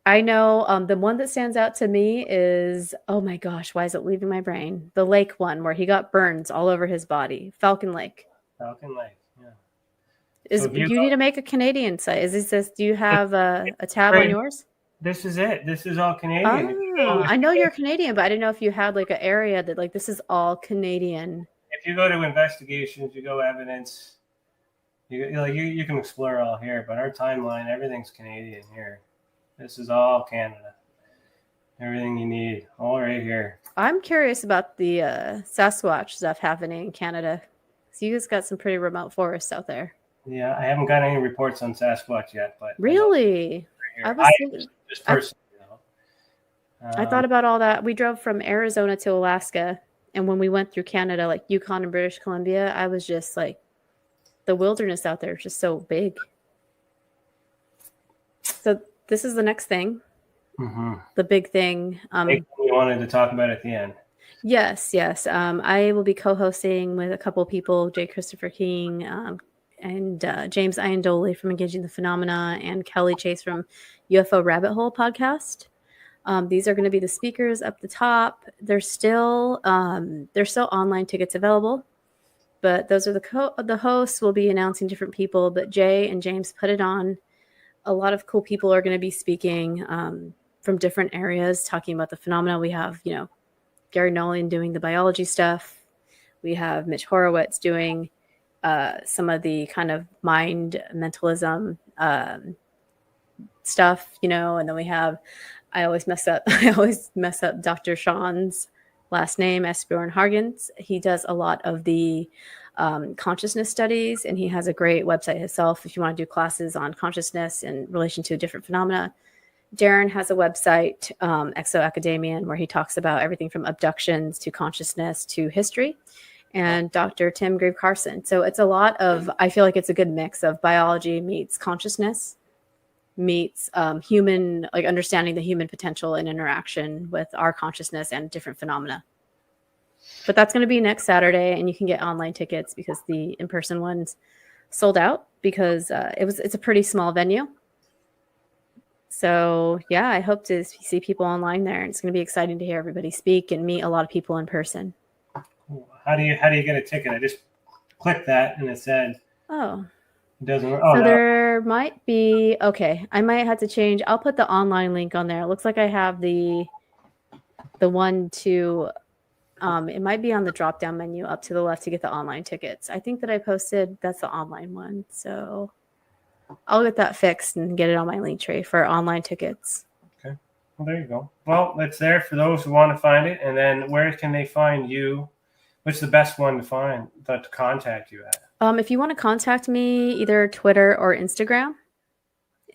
I know the one that stands out to me is, oh my gosh, why is it leaving my brain? The lake one where he got burns all over his body. Falcon Lake. Falcon Lake, yeah. You need to make a Canadian site. Is this? Do you have a tab on yours? This is it. This is all Canadian. Oh, I know you're Canadian, but I didn't know if you had like an area that like this is all Canadian. If you go to investigations, you go evidence. You can explore all here, but our timeline, everything's Canadian here. This is all Canada. Everything you need, all right here. I'm curious about the Sasquatch stuff happening in Canada. So you guys got some pretty remote forests out there. Yeah, I haven't got any reports on Sasquatch yet, but really, just personally, I thought about all that. We drove from Arizona to Alaska, and when we went through Canada, like Yukon and British Columbia, I was just like, the wilderness out there is just so big. So this is the next thing. Mm-hmm. The big thing. You wanted to talk about at the end. Yes. I will be co-hosting with a couple of people, J. Christopher King and James Iandoli from Engaging the Phenomena and Kelly Chase from UFO Rabbit Hole podcast. These are going to be the speakers up the top. There's still online tickets available, but those are the hosts. Will be announcing different people, but Jay and James put it on. A lot of cool people are going to be speaking from different areas, talking about the phenomena. We have, Gary Nolan doing the biology stuff. We have Mitch Horowitz doing some of the kind of mind mentalism stuff, and then we have I always mess up. I always mess up Dr. Sean's last name, Esbjorn Hargens. He does a lot of the consciousness studies, and he has a great website himself if you want to do classes on consciousness in relation to different phenomena. Darren has a website, Exo Academian, where he talks about everything from abductions to consciousness to history. And Dr. Tim Grieve Carson. So it's a lot of, I feel like it's a good mix of biology meets consciousness, meets human, like understanding the human potential and interaction with our consciousness and different phenomena. But that's going to be next Saturday, and you can get online tickets because the in-person ones sold out because it's a pretty small venue. So yeah, I hope to see people online there. It's going to be exciting to hear everybody speak and meet a lot of people in person. How do you get a ticket? I just clicked that and it said, oh, it doesn't work. Oh, so no. there might be, okay, I might have to change. I'll put the online link on there. It looks like I have the one to, it might be on the drop down menu up to the left to get the online tickets. I think that I posted, that's the online one. So I'll get that fixed and get it on my link tree for online tickets. Okay. Well, there you go. Well, it's there for those who want to find it. And then where can they find you? What's the best one to find, to contact you at? If you want to contact me, either Twitter or Instagram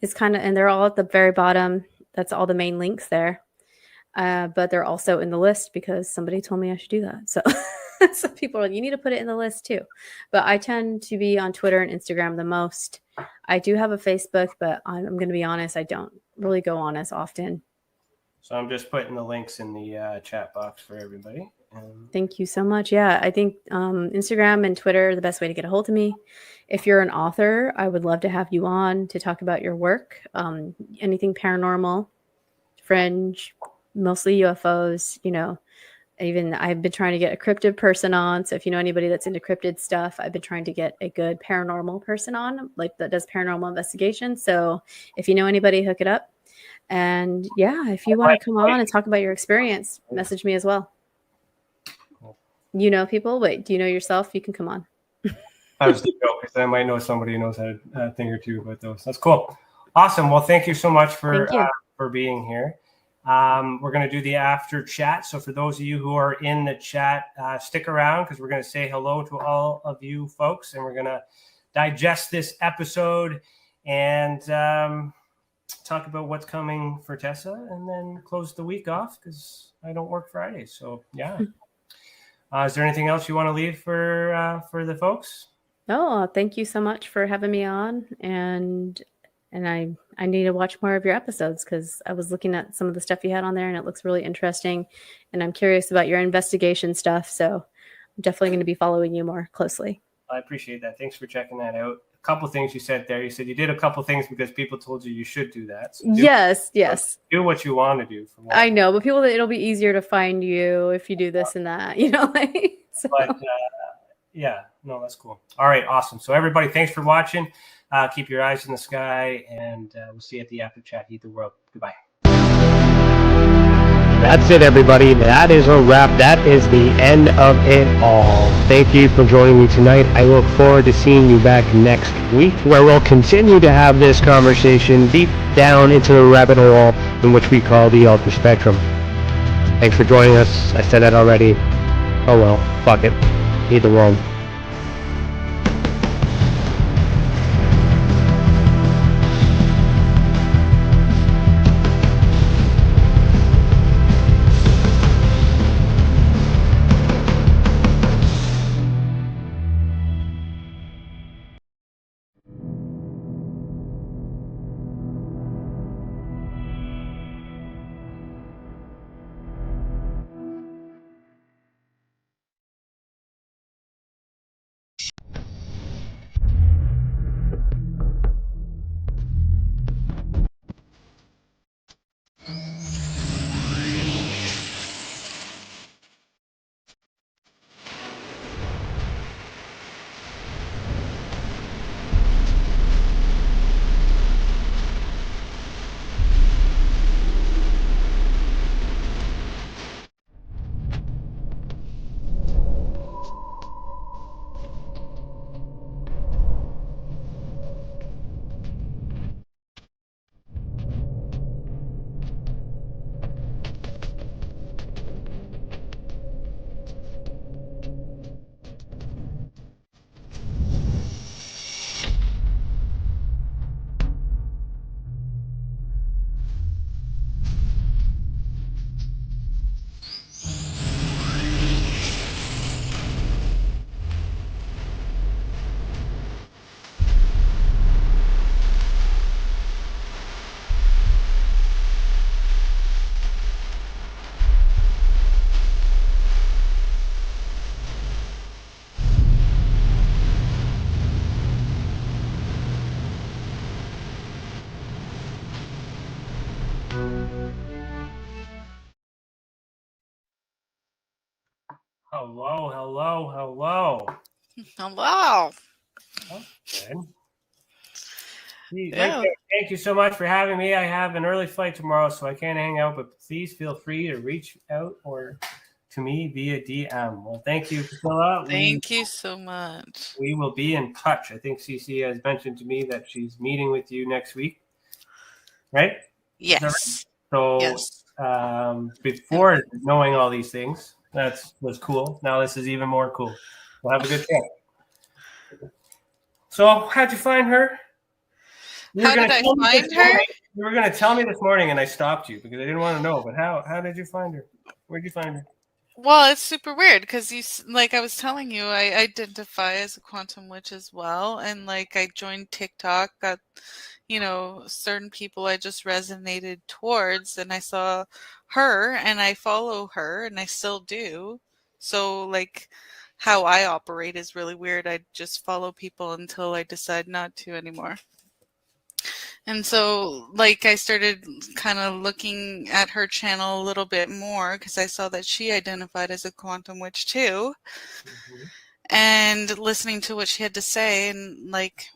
is kind of, and they're all at the very bottom. That's all the main links there. But they're also in the list because somebody told me I should do that. So some people are like, you need to put it in the list too. But I tend to be on Twitter and Instagram the most. I do have a Facebook, but I'm going to be honest, I don't really go on as often. So I'm just putting the links in the chat box for everybody. Thank you so much. Yeah, I think Instagram and Twitter are the best way to get a hold of me. If you're an author, I would love to have you on to talk about your work. Anything paranormal, fringe, mostly UFOs, you know. Even I've been trying to get a cryptid person on. So if you know anybody that's into cryptid stuff, I've been trying to get a good paranormal person on, like that does paranormal investigation. So if you know anybody, hook it up. And yeah, if you want to come on and talk about your experience, message me as well. You know people? Wait, do you know yourself? You can come on. I was the joke because I might know somebody who knows a thing or two about those. That's cool. Awesome. Well, thank you so much for being here. We're going to do the after chat. So for those of you who are in the chat, stick around because we're going to say hello to all of you folks, and we're going to digest this episode and talk about what's coming for Tessa, and then close the week off because I don't work Fridays. So yeah. Is there anything else you want to leave for the folks? No, thank you so much for having me on, and I need to watch more of your episodes because I was looking at some of the stuff you had on there, and it looks really interesting, and I'm curious about your investigation stuff. So I'm definitely going to be following you more closely. I appreciate that. Thanks for checking that out. A couple of things you said there. You said you did a couple of things because people told you should do that. So yes. Do what you want to do. I know, but people, it'll be easier to find you if you do this and that, you know. So. But yeah, no, that's cool. All right, awesome. So everybody, thanks for watching. Keep your eyes in the sky, and we'll see you at the after chat. Eat the world. Goodbye. That's it, everybody. That is a wrap. That is the end of it all. Thank you for joining me tonight. I look forward to seeing you back next week, where we'll continue to have this conversation deep down into the rabbit hole in which we call the ultra spectrum. Thanks for joining us. I said that already. Oh well, fuck it. Eat the world. Hello, hello, hello. Hello. That's good. Yeah. Thank you so much for having me. I have an early flight tomorrow, so I can't hang out, but please feel free to reach out or to me via DM. Well, thank you, Pricilla. Thank you so much. We will be in touch. I think CC has mentioned to me that she's meeting with you next week, right? Yes. So Yes. before knowing all these things, that was cool. Now this is even more cool. We'll have a good trip. So how'd you find her? How did I find her? You were going to tell me this morning, and I stopped you because I didn't want to know. But how did you find her? Where'd you find her? Well, it's super weird because like I was telling you, I identify as a quantum witch as well, and like I joined TikTok, got certain people I just resonated towards, and I saw her, and I follow her, and I still do. So like how I operate is really weird. I just follow people until I decide not to anymore. And so, like, I started kind of looking at her channel a little bit more because I saw that she identified as a quantum witch too. Mm-hmm. And listening to what she had to say, and like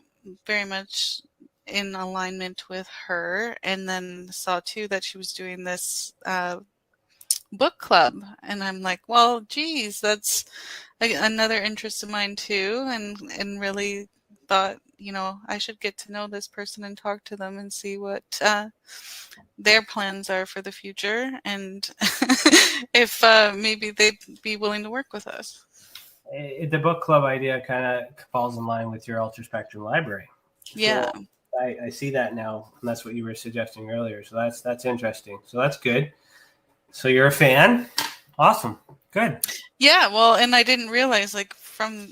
very much in alignment with her. And then saw too that she was doing this book club. And I'm like, well, geez, that's another interest of mine too. And really thought, I should get to know this person and talk to them and see what their plans are for the future, and if maybe they'd be willing to work with us. The book club idea kind of falls in line with your Ultra Spectrum library. Yeah. So I see that now, and that's what you were suggesting earlier. So that's interesting. So that's good. So you're a fan. Awesome. Good. Yeah, well, and I didn't realize from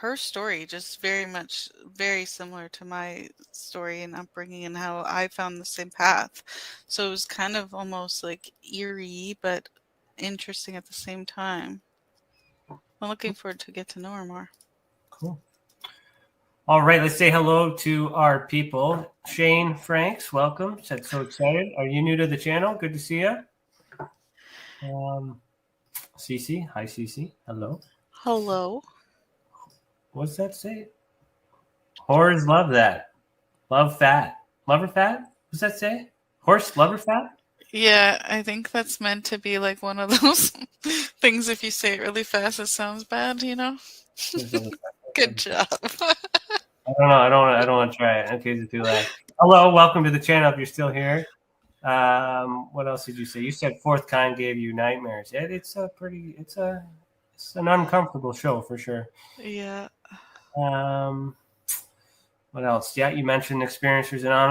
her story just very similar to my story and upbringing and how I found the same path. So it was kind of almost like eerie but interesting at the same time. I'm looking forward to get to know her more. Cool. All right, let's say hello to our people. Shane Franks, welcome. Said so excited. Are you new to the channel? Good to see you. Cece, hi Cece. Hello. Hello. What's that say? Horrors love that. Love fat. Lover fat? What's that say? Horse lover fat? Yeah, I think that's meant to be like one of those things. If you say it really fast, it sounds bad, Good job. I don't know. I don't want to try it in case it's too loud. Hello, welcome to the channel. If you're still here, what else did you say? You said Fourth Kind gave you nightmares. It's an uncomfortable show for sure. Yeah. What else? Yeah, you mentioned experiencers and